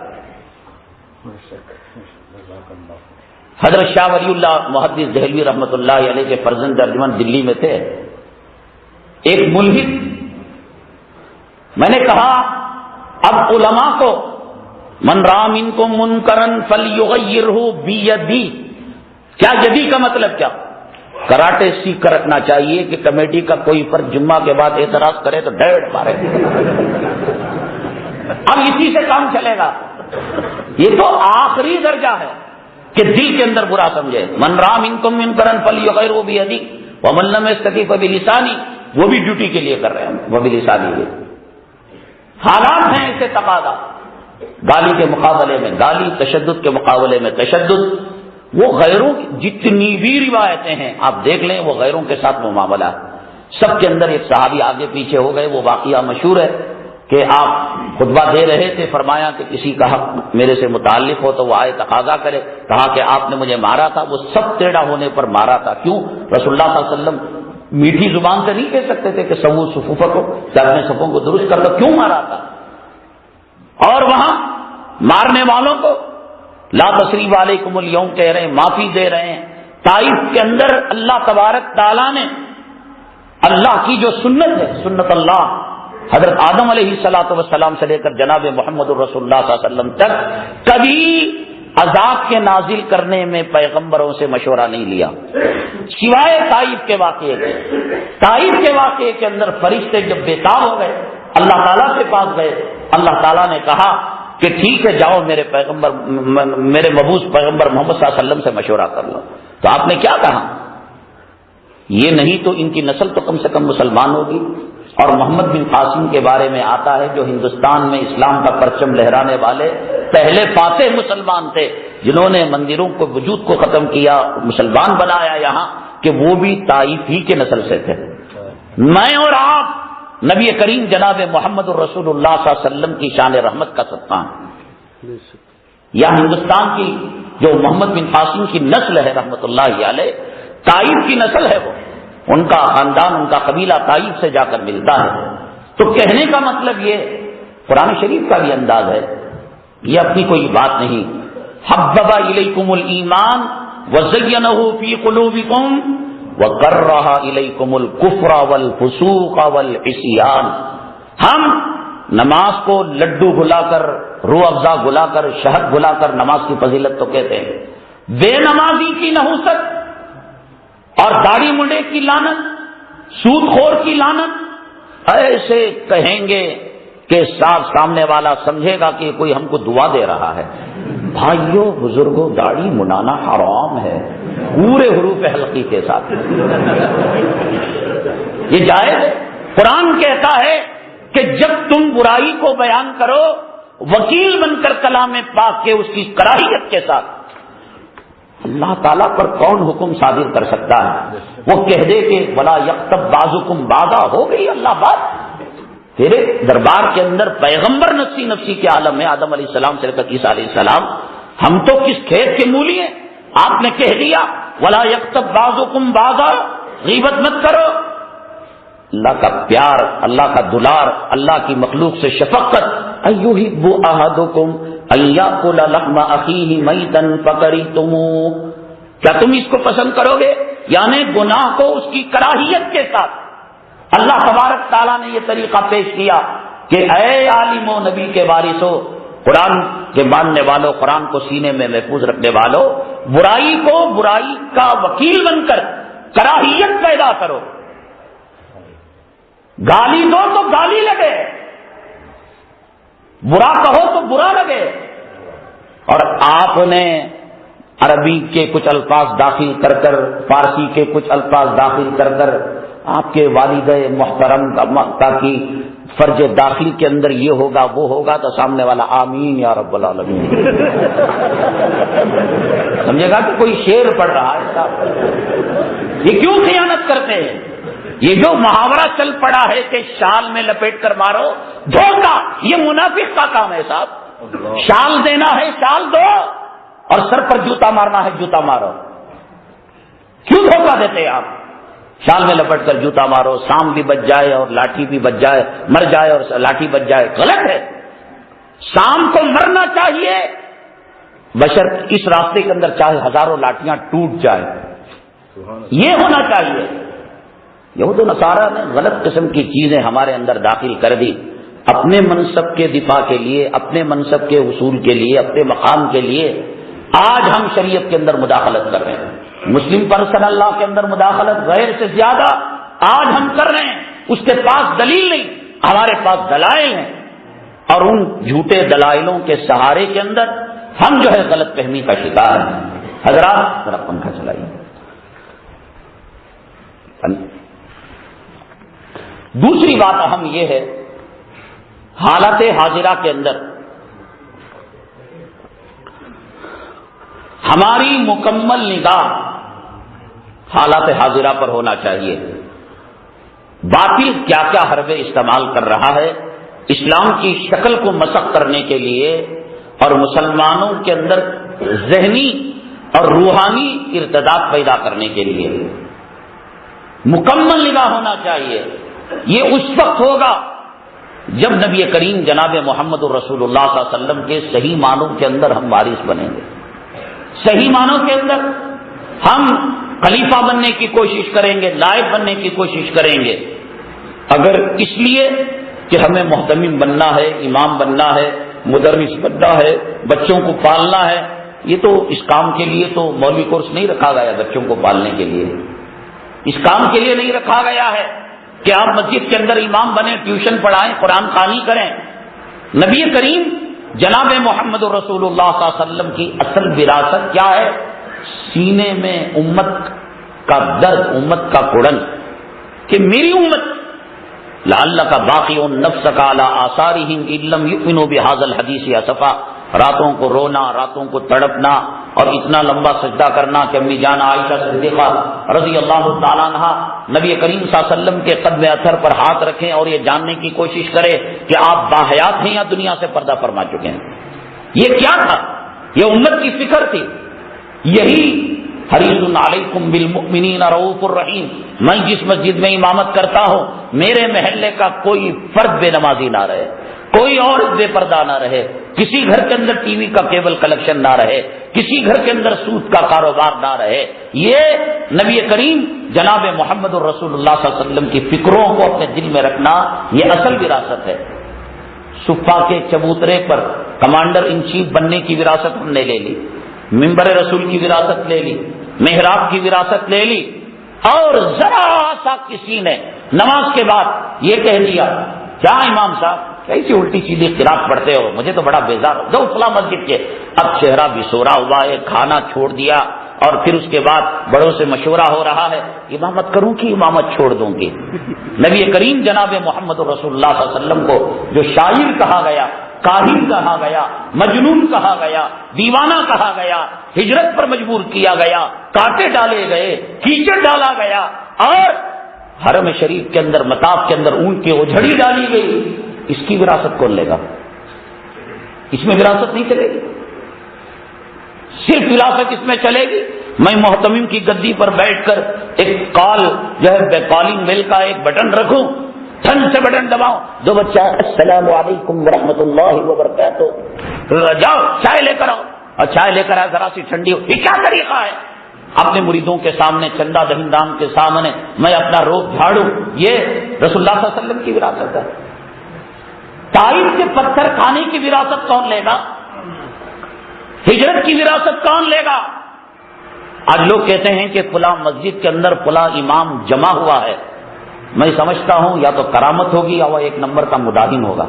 حضرت شاہ ولی اللہ محدث دہلوی رحمۃ اللہ علیہ کے فرزند ارجمند دلی میں تھے، ایک ملحد، میں نے کہا اب علماء کو من رام ان کو منکرن فلیغیرہ بیدی، کیا یدی کا مطلب کیا؟ کراٹے سیکھ کر رکھنا چاہیے کہ کمیٹی کا کوئی فرد جمعہ کے بعد اعتراض کرے تو ڈیڑھ مارے، اب اسی سے کام چلے گا۔ یہ تو آخری درجہ ہے کہ دل کے اندر برا سمجھے۔ من رام ان کو منکرن فلیغیرہ بیدی ومن لم یستطع فبلسانی، وہ بھی ڈیوٹی کے لیے کر رہے ہیں، وہ بھی لسانی ہے۔ حالات ہیں ایسے تقاضا، گالی کے مقابلے میں گالی، تشدد کے مقابلے میں تشدد، وہ غیروں کی جتنی بھی روایتیں ہیں آپ دیکھ لیں، وہ غیروں کے ساتھ وہ معاملہ، سب کے اندر ایک صحابی آگے پیچھے ہو گئے۔ وہ واقعہ مشہور ہے کہ آپ خطبہ دے رہے تھے، فرمایا کہ کسی کا حق میرے سے متعلق ہو تو وہ آئے تقاضا کرے، کہا کہ آپ نے مجھے مارا تھا، وہ سب ٹیڑھا ہونے پر مارا تھا، کیوں؟ رسول اللہ صلی اللہ علیہ وسلم میٹھی زبان سے نہیں کہہ سکتے تھے کہ سووا صفوفکم، کہ اپنے صفوں کو درست کر دو، کیوں مارا تھا؟ اور وہاں مارنے والوں کو لا تثریب علیکم اليوم کہہ رہے ہیں، معافی دے رہے ہیں۔ طائف کے اندر اللہ تبارک تعالیٰ نے اللہ کی جو سنت ہے، سنت اللہ، حضرت آدم علیہ الصلوۃ والسلام سے لے کر جناب محمد الرسول اللہ صلی اللہ علیہ وسلم تک کبھی عذاب کے نازل کرنے میں پیغمبروں سے مشورہ نہیں لیا، سوائے طائف کے واقعے کے۔ طائف کے واقعے کے اندر فرشتے جب بےتاب ہو گئے، اللہ تعالیٰ کے پاس گئے، اللہ تعالیٰ نے کہا کہ ٹھیک ہے جاؤ میرے پیغمبر، میرے مبعوث پیغمبر محمد صلی اللہ علیہ وسلم سے مشورہ کر لو۔ تو آپ نے کیا کہا؟ یہ نہیں تو ان کی نسل تو کم سے کم مسلمان ہوگی۔ اور محمد بن قاسم کے بارے میں آتا ہے جو ہندوستان میں اسلام کا پرچم لہرانے والے پہلے فاتح مسلمان تھے، جنہوں نے مندروں کو وجود کو ختم کیا، مسلمان بنایا یہاں، کہ وہ بھی طائف ہی کے نسل سے تھے۔ میں اور آپ نبی کریم جناب محمد الرسول اللہ صلی اللہ علیہ وسلم کی شان رحمت کا صدقہ ہیں۔ یا ہندوستان کی جو محمد بن قاسم کی نسل ہے رحمت اللہ علیہ، طائف کی نسل ہے، وہ ان کا خاندان، ان کا قبیلہ طائف سے جا کر ملتا ہے۔ تو کہنے کا مطلب یہ قرآن شریف کا بھی انداز ہے، یہ اپنی کوئی بات نہیں۔ حبب الیکم الایمان وزینہ فی قلوبکم وکرہ الیکم الکفر والفسوق والعصیان۔ ہم نماز کو لڈو گھلا کر، روح افزا گھلا کر، شہد گھلا کر نماز کی فضیلت تو کہتے ہیں، بے نمازی کی نحوست اور داڑھی منڈے کی لعنت، سود خور کی لعنت، ایسے کہیں گے کہ سامنے والا سمجھے گا کہ کوئی ہم کو دعا دے رہا ہے۔ بھائیوں بزرگوں، داڑھی منڈانا حرام ہے پورے حروف حلقی کے ساتھ، یہ جائز ہے۔ قرآن کہتا ہے کہ جب تم برائی کو بیان کرو، وکیل بن کر کلام پاک کے اس کی کراہیت کے ساتھ، اللہ تعالیٰ پر کون حکم صادر کر سکتا ہے؟ وہ کہہ دے کہ ولا یکتب بعضکم بعضا، ہو گئی اللہ بات. تیرے دربار کے اندر پیغمبر نفسی کے عالم میں آدم علیہ السلام سے لے کر عیسیٰ علیہ السلام، ہم تو کس کھیت کے مولی ہیں؟ آپ نے کہہ دیا ولا یکتب بعضکم بعضا، غیبت مت کرو. اللہ کا پیار، اللہ کا دلار، اللہ کی مخلوق سے شفقت. ایحب احدکم ان یاکل لحم اخیہ میتا فکرہتموہ، کیا تم اس کو پسند کرو گے؟ یعنی گناہ کو اس کی کراہیت کے ساتھ. اللہ تبارک تعالیٰ نے یہ طریقہ پیش کیا کہ اے عالم و نبی کے وارثو، قرآن کے ماننے والوں، قرآن کو سینے میں محفوظ رکھنے والوں، برائی کو برائی کا وکیل بن کر کراہیت پیدا کرو. گالی دو تو گالی لگے، برا کہو تو برا لگے. اور آپ نے عربی کے کچھ الفاظ داخل کر کر، فارسی کے کچھ الفاظ داخل کر کر، آپ کے والد محترم کی فرج داخلی کے اندر یہ ہوگا وہ ہوگا تو سامنے والا آمین یا رب العالمین سمجھے گا کہ کوئی شعر پڑھ رہا ہے صاحب. یہ کیوں خیانت کرتے ہیں؟ یہ جو محاورہ چل پڑا ہے کہ شال میں لپیٹ کر مارو، دھوکہ، یہ منافق کا کام ہے صاحب. شال دینا ہے شال دو، اور سر پر جوتا مارنا ہے جوتا مارو. کیوں دھوکہ دیتے ہیں آپ؟ شال میں لپٹ کر جوتا مارو، سام بھی بچ جائے اور لاٹھی بھی بچ جائے، مر جائے اور لاٹھی بچ جائے، غلط ہے. سام کو مرنا چاہیے بشرط اس راستے کے اندر چاہے ہزاروں لاٹیاں ٹوٹ جائے، یہ ہونا چاہیے. یہود و نصارہ نے غلط قسم کی چیزیں ہمارے اندر داخل کر دی، اپنے منصب کے دفاع کے لیے، اپنے منصب کے حصول کے لیے، اپنے مقام کے لیے. آج ہم شریعت کے اندر مداخلت کر رہے ہیں، مسلم پرسنل لا کے اندر مداخلت غیر سے زیادہ آج ہم کر رہے ہیں. اس کے پاس دلیل نہیں، ہمارے پاس دلائل ہیں، اور ان جھوٹے دلائلوں کے سہارے کے اندر ہم جو ہے غلط فہمی کا شکار ہیں. حضرات ذرا پنکھا چلائیے. دوسری بات اہم یہ ہے، حالت حاضرہ کے اندر ہماری مکمل نگاہ حالات حاضرہ پر ہونا چاہیے. باطل کیا کیا حربے استعمال کر رہا ہے اسلام کی شکل کو مسخ کرنے کے لیے اور مسلمانوں کے اندر ذہنی اور روحانی ارتداد پیدا کرنے کے لیے. مکمل نگاہ ہونا چاہیے. یہ اس وقت ہوگا جب نبی کریم جناب محمد الرسول اللہ صلی اللہ علیہ وسلم کے صحیح معنوں کے اندر ہم وارث بنیں گے. صحیح معنوں کے اندر ہم خلیفہ بننے کی کوشش کریں گے، نائب بننے کی کوشش کریں گے. اگر اس لیے کہ ہمیں محتمم بننا ہے، امام بننا ہے، مدرس بننا ہے، بچوں کو پالنا ہے، یہ تو اس کام کے لیے تو مولوی کورس نہیں رکھا گیا. بچوں کو پالنے کے لیے اس کام کے لیے نہیں رکھا گیا ہے کہ آپ مسجد کے اندر امام بنیں، ٹیوشن پڑھائیں، قرآن خوانی کریں. نبی کریم جناب محمد رسول اللہ صلی اللہ علیہ وسلم کی اصل وراثت کیا ہے؟ سینے میں امت کا درد، امت کا کڑن، کہ میری امت لعلک باقی نفسک علی آثارہم ان لم یؤمنوا بہذا الحدیث اسفا. راتوں کو رونا، راتوں کو تڑپنا اور اتنا لمبا سجدہ کرنا کہ امی جان عائشہ صدیقہ رضی اللہ تعالیٰ عنہا نبی کریم صلی اللہ علیہ وسلم کے قدم اثر پر ہاتھ رکھیں اور یہ جاننے کی کوشش کرے کہ آپ باحیات ہیں یا دنیا سے پردہ فرما چکے ہیں. یہ کیا تھا؟ یہ امت کی فکر تھی. یہی حریص علیکم بالمؤمنین رؤوف الرحیم. میں جس مسجد میں امامت کرتا ہوں میرے محلے کا کوئی فرد بے نمازی نہ رہے، کوئی اور بے پردہ نہ رہے، کسی گھر کے اندر ٹی وی کا کیبل کلیکشن نہ رہے، کسی گھر کے اندر سود کا کاروبار نہ رہے. یہ نبی کریم جناب محمد الرسول اللہ صلی اللہ علیہ وسلم کی فکروں کو اپنے دل میں رکھنا یہ اصل وراثت ہے. صفا کے چبوترے پر کمانڈر ان چیف بننے کی وراثت ہم نے لے لی، منبر رسول کی وراثت لے لی، محراب کی وراثت لے لی، اور ذرا سا کسی نے نماز کے بعد یہ کہہ دیا کیا امام صاحب کیسی الٹی سیدھی قرات پڑھتے ہو، مجھے تو بڑا بیزار ہو جو فلاں مسجد کے. اب چہرہ بھی سورا ہوا ہے، کھانا چھوڑ دیا، اور پھر اس کے بعد بڑوں سے مشورہ ہو رہا ہے امامت کروں کہ امامت چھوڑ دوں گی. نبی کریم جناب محمد رسول اللہ صلی اللہ علیہ وسلم کو جو شاعر کہا گیا کاہن کہا گیا، مجنون کہا گیا، دیوانہ کہا گیا، ہجرت پر مجبور کیا گیا، کانٹے ڈالے گئے، کیچڑ ڈالا گیا، اور حرم شریف کے اندر مطاف کے اندر اونٹ کی اوجھڑی ڈالی گئی، اس کی وراثت کون لے گا؟ اس میں وراثت نہیں چلے گی، صرف وراثت اس میں چلے گی میں محتمم کی گدی پر بیٹھ کر ایک کال جو ہے کالنگ بیل کا ایک بٹن رکھوں، ٹھن سے بٹن دباؤں، جو بچہ السلام علیکم ورحمۃ اللہ وبرکاتہ، جاؤ چائے لے کر آؤ، اور چائے لے کر آئے ذرا سی ٹھنڈی ہو، یہ کیا طریقہ ہے؟ اپنے مریدوں کے سامنے، چندہ دہندان کے سامنے میں اپنا روپ جھاڑوں، یہ رسول اللہ صلی اللہ علیہ وسلم کی وراثت ہے۔ طائف کے پتھر کھانے کی وراثت کون لے گا؟ ہجرت کی وراثت کون لے گا؟ آج لوگ کہتے ہیں کہ فلاں مسجد کے اندر فلاں امام جمع ہوا ہے، میں سمجھتا ہوں یا تو کرامت ہوگی یا وہ ایک نمبر کا مداہن ہوگا۔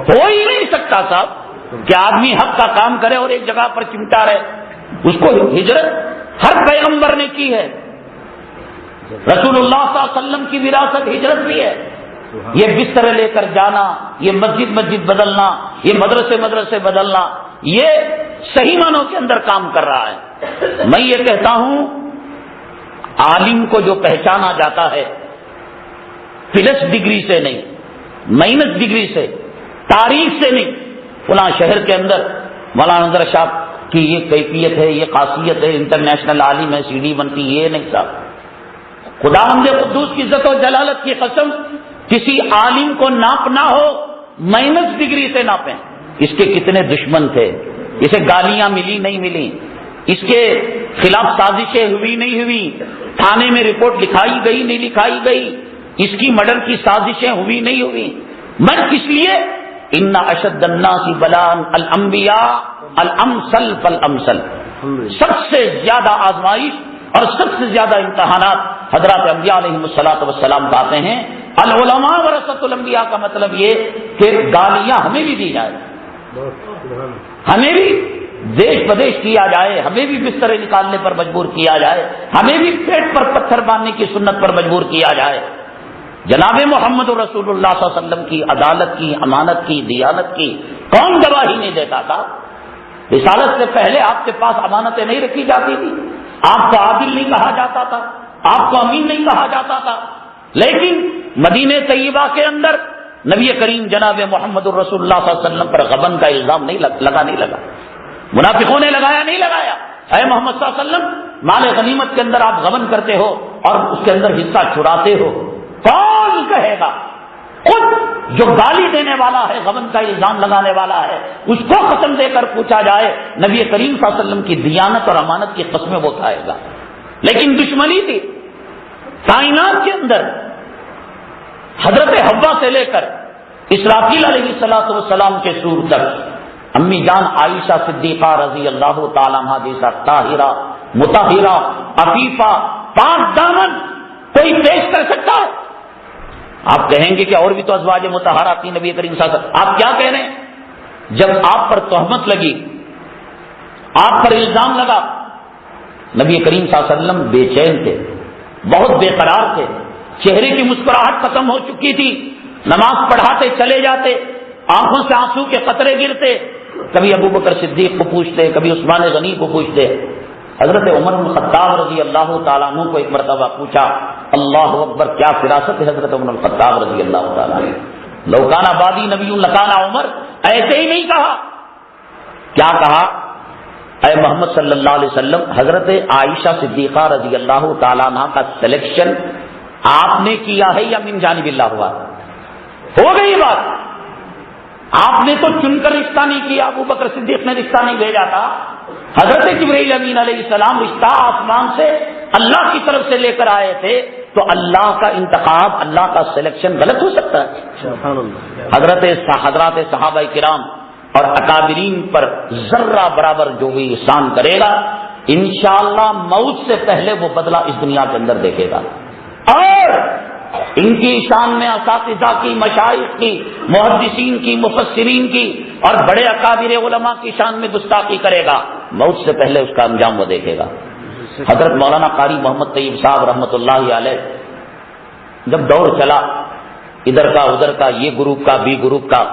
ہو ہی نہیں سکتا صاحب کہ آدمی حق کا کام کرے اور ایک جگہ پر چمٹا رہے، اس کو ہجرت ہر پیغمبر نے کی ہے، رسول اللہ صلی اللہ علیہ وسلم کی وراثت ہجرت بھی ہے۔ یہ بستر لے کر جانا، یہ مسجد بدلنا، یہ مدرسے بدلنا، یہ صحیح معنوں کے اندر کام کر رہا ہے۔ میں یہ کہتا ہوں عالم کو جو پہچانا جاتا ہے پلس ڈگری سے نہیں، مائنس ڈگری سے، تاریخ سے نہیں، فلاں شہر کے اندر مولانا نظر شاہ کی یہ کیفیت ہے، یہ خاصیت ہے، انٹرنیشنل عالم ہے، CD بنتی، یہ نہیں صاحب۔ خداوند قدوس کی عزت و جلالت کی قسم، کسی عالم کو ناپنا ہو مائنس ڈگری سے ناپیں، اس کے کتنے دشمن تھے، اسے گالیاں ملی نہیں ملی، اس کے خلاف سازشیں ہوئی نہیں ہوئی، تھانے میں رپورٹ لکھائی گئی نہیں لکھائی گئی، اس کی مرڈر کی سازشیں ہوئی نہیں ہوئی، میں اس لیے ان اشد الناس بلاء الانبیاء الامثل فالامثل، سب سے زیادہ آزمائش اور سب سے زیادہ امتحانات حضرات انبیاء علیہم الصلوۃ والسلام کا آتے ہیں۔ العلماء ورثۃ الانبیاء کا مطلب یہ کہ گالیاں ہمیں بھی دی جائے، ہمیں بھی دیش بدیش کیا جائے، ہمیں بھی بسترے نکالنے پر مجبور کیا جائے، ہمیں بھی پیٹ پر پتھر باندھنے کی سنت پر مجبور کیا جائے۔ جناب محمد رسول اللہ صلی اللہ علیہ وسلم کی عدالت کی، امانت کی، دیانت کی کون گواہی نہیں دیتا تھا؟ رسالت سے پہلے آپ کے پاس امانتیں نہیں رکھی جاتی تھی، آپ کو عادل نہیں کہا جاتا تھا، آپ کو امین نہیں کہا جاتا تھا، لیکن مدینہ طیبہ کے اندر نبی کریم جناب محمد الرسول اللہ صلی اللہ علیہ وسلم پر غبن کا الزام نہیں لگا، منافقوں نے لگایا نہیں لگایا، اے محمد صلی اللہ علیہ وسلم مال غنیمت کے اندر آپ غبن کرتے ہو اور اس کے اندر حصہ چھڑاتے ہو، کون کہے گا؟ خود جو گالی دینے والا ہے، غبن کا الزام لگانے والا ہے، اس کو قسم دے کر پوچھا جائے، نبی کریم صلی اللہ علیہ وسلم کی دیانت اور امانت کی قسمیں وہ کھائے گا۔ لیکن دشمنی تھی کائنات کے اندر، حضرت حوا سے لے کر اسرافیل علیہ السلام کے سور تک، امی جان عائشہ صدیقہ رضی اللہ تعالیٰ عنہا جیسا طاہرہ مطہرہ عفیفہ پاک دامن کوئی پیش کر سکتا ہے؟ آپ کہیں گے کہ اور بھی تو ازواج مطہرات تھی نبی کریم صلی اللہ علیہ وسلم، آپ کیا کہہ رہے ہیں؟ جب آپ پر تہمت لگی، آپ پر الزام لگا، نبی کریم صلی اللہ علیہ وسلم بے چین تھے، بہت بے قرار تھے، چہرے کی مسکراہٹ ختم ہو چکی تھی، نماز پڑھاتے چلے جاتے، آنکھوں سے آنسو کے قطرے گرتے، کبھی ابو بکر صدیق کو پوچھتے، کبھی عثمان غنی کو پوچھتے۔ حضرت عمر بن الخطاب رضی اللہ تعالیٰ عنہ کو ایک مرتبہ پوچھا، اللہ اکبر، کیا فراست ہے حضرت عمر بن الخطاب رضی اللہ تعالیٰ عنہ، لو کان بعدی نبی لکان عمر، ایسے ہی نہیں کہا، کیا کہا؟ اے محمد صلی اللہ علیہ وسلم، حضرت عائشہ صدیقہ رضی اللہ تعالیٰ عنہ کا سلیکشن آپ نے کیا ہے یا من جانب اللہ ہوا؟ ہو گئی بات، آپ نے تو چن کر رشتہ نہیں کیا، ابو بکر صدیق نے رشتہ نہیں بھیجا تھا، حضرت جبرائیل امین علیہ السلام رشتہ آسمان سے اللہ کی طرف سے لے کر آئے تھے، تو اللہ کا انتخاب، اللہ کا سلیکشن غلط ہو سکتا ہے؟ حضرات صحابہ کرام اور اکابرین پر ذرہ برابر جو بھی احسان کرے گا، انشاءاللہ موت سے پہلے وہ بدلہ اس دنیا کے اندر دیکھے گا، اور ان کی شان میں اساتذہ کی، مشائخ کی، محدثین کی، مفسرین کی اور بڑے اکابر علماء کی شان میں گستاخی کرے گا، موت سے پہلے اس کا انجام وہ دیکھے گا۔ حضرت مولانا قاری محمد طیب صاحب رحمۃ اللہ علیہ جب دور چلا ادھر کا ادھر کا، یہ گروپ کا بی گروپ کا.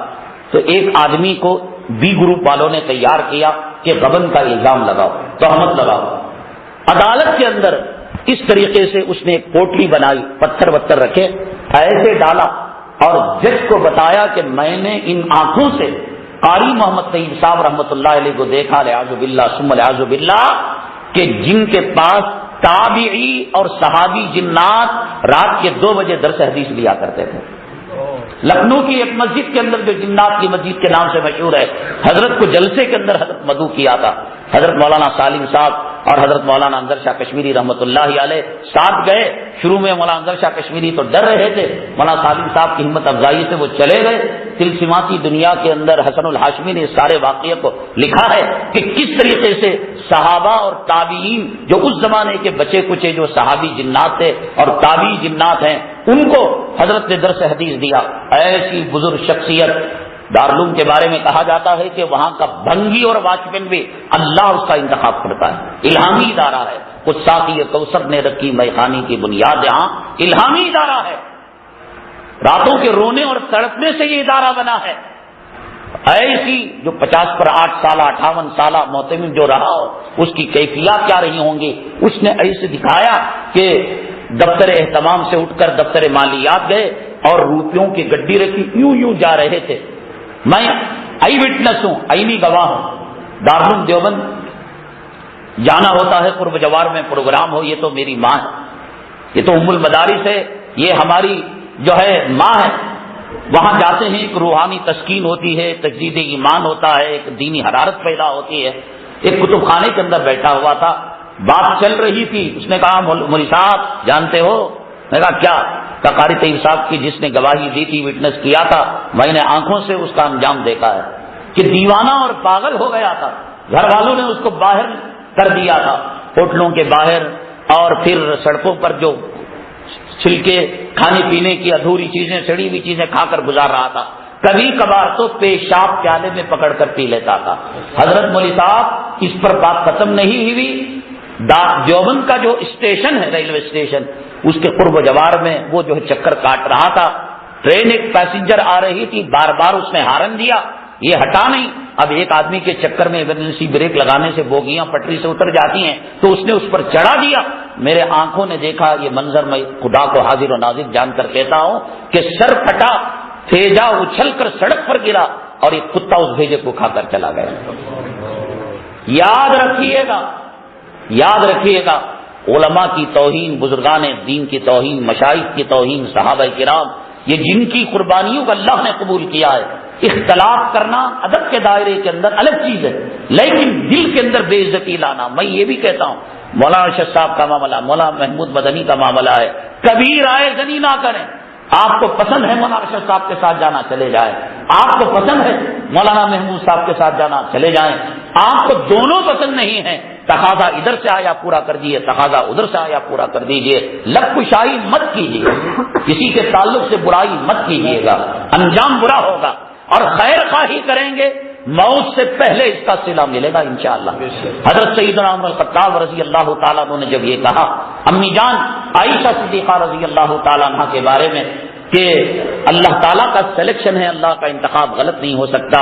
تو ایک آدمی کو بی گروپ والوں نے تیار کیا کہ غبن کا الزام لگاؤ، تہمت لگاؤ. عدالت کے اندر اس طریقے سے اس نے ایک پوٹلی بنائی، پتھر وتر رکھے، ایسے ڈالا اور جج کو بتایا کہ میں نے ان آنکھوں سے قاری محمد طیب صاحب رحمۃ اللہ علیہ کو دیکھا، الیاذ باللہ ثم الیاذ باللہ، کہ جن کے پاس تابعی اور صحابی جنات رات کے 2 بجے درس حدیث لیا کرتے تھے. لکھنؤ کی ایک مسجد کے اندر جو جنات کی مسجد کے نام سے مشہور ہے، حضرت کو جلسے کے اندر حضرت مدعو کیا تھا. حضرت مولانا سالم صاحب اور حضرت مولانا انظر شاہ کشمیری رحمۃ اللہ علیہ ساتھ گئے. شروع میں مولانا انظر شاہ کشمیری تو ڈر رہے تھے، مولانا سالم صاحب کی ہمت افزائی سے وہ چلے گئے. تلسماتی دنیا کے اندر حسن الہاشمی نے اس سارے واقعے کو لکھا ہے کہ کس طریقے سے صحابہ اور تابعین جو اس زمانے کے بچے کچے جو صحابی جنات تھے اور تابعی جنات ہیں، ان کو حضرت نے درس حدیث دیا. ایسی بزرگ شخصیت. دارالعلوم کے بارے میں کہا جاتا ہے کہ وہاں کا بھنگی اور واچمین بھی اللہ اس کا انتخاب کرتا ہے. الہامی ادارہ ہے. کچھ ساقی کوثر نے رکھی میخانی کی بنیاد، یہاں الہامی ادارہ ہے. راتوں کے رونے اور تڑپنے سے یہ ادارہ بنا ہے. ایسی جو 50 پر 8 سالہ 58 سالہ معتمد جو رہا ہو، اس کی کیفیات کیا رہی ہوں گی. اس نے ایسے دکھایا کہ دفتر اہتمام سے اٹھ کر دفتر مالیات گئے اور روپیوں کی گڈی رکھی، یوں یوں جا رہے تھے. میں آئی وٹنس ہوں، عینی گواہ ہوں. دارالعلوم دیوبند جانا ہوتا ہے، قرب جوار میں پروگرام ہو، یہ تو میری ماں ہے، یہ تو ام المدارس ہے، یہ ہماری جو ہے ماں ہے. وہاں جاتے ہیں، ایک روحانی تسکین ہوتی ہے، تجدید ایمان ہوتا ہے، ایک دینی حرارت پیدا ہوتی ہے. ایک کتب خانے کے اندر بیٹھا ہوا تھا، بات چل رہی تھی. اس نے کہا مولوی صاحب جانتے ہو؟ میں نے کہا کیا؟ قاری طیب صاحب کی جس نے گواہی دی تھی، وٹنس کیا تھا، میں نے آنکھوں سے اس کا انجام دیکھا ہے کہ دیوانہ اور پاگل ہو گیا تھا. گھر والوں نے اس کو باہر کر دیا تھا، ہوٹلوں کے باہر اور پھر سڑکوں پر جو چھلکے کھانے پینے کی ادھوری چیزیں، سڑی ہوئی چیزیں کھا کر گزار رہا تھا. کبھی کبھار تو پیشاب پیالے میں پکڑ کر پی لیتا تھا. حضرت مولوی صاحب اس پر بات ختم نہیں ہوئی. دیوبند کا جو اسٹیشن ہے، ریلوے اسٹیشن، اس کے قرب و جوار میں وہ جو ہے چکر کاٹ رہا تھا. ٹرین ایک پیسنجر آ رہی تھی، بار بار اس نے ہارن دیا، یہ ہٹا نہیں. اب ایک آدمی کے چکر میں ایمرجنسی بریک لگانے سے بوگیاں پٹری سے اتر جاتی ہیں، تو اس نے اس پر چڑھا دیا. میرے آنکھوں نے دیکھا یہ منظر. میں خدا کو حاضر و ناظر جان کر کہتا ہوں کہ سر پھٹا، بھیجا اچھل کر سڑک پر گرا اور ایک کتا اس بھیجے کو کھا کر چلا گیا. یاد رکھیے گا، یاد رکھیے گا، علماء کی توہین، بزرگان دین کی توہین، مشائخ کی توہین، صحابہ کرام، یہ جن کی قربانیوں کو اللہ نے قبول کیا ہے. اختلاف کرنا ادب کے دائرے کے اندر الگ چیز ہے، لیکن دل کے اندر بے عزتی لانا. میں یہ بھی کہتا ہوں، مولانا ارشد صاحب کا معاملہ، مولانا محمود مدنی کا معاملہ ہے، کبھی رائے زنی نہ کریں. آپ کو پسند ہے مولانا ارشد صاحب کے ساتھ جانا، چلے جائیں. آپ کو پسند ہے مولانا محمود صاحب کے ساتھ جانا، چلے جائیں. آپ کو دونوں پسند نہیں ہیں، تقاضا ادھر سے آیا پورا کر دیجیے، تقاضا ادھر سے آیا پورا کر دیجیے. لب کشائی مت کیجیے، کسی کے تعلق سے برائی مت کیجیے گا، انجام برا ہوگا. اور خیر خواہی کریں گے، موت سے پہلے اس کا صلہ ملے گا انشاءاللہ. حضرت سیدنا عمر الخطاب رضی اللہ تعالیٰ عنہ نے جب یہ کہا امی جان عائشہ صدیقہ رضی اللہ تعالیٰ عنہ کے بارے میں کہ اللہ تعالیٰ کا سلیکشن ہے، اللہ کا انتخاب غلط نہیں ہو سکتا.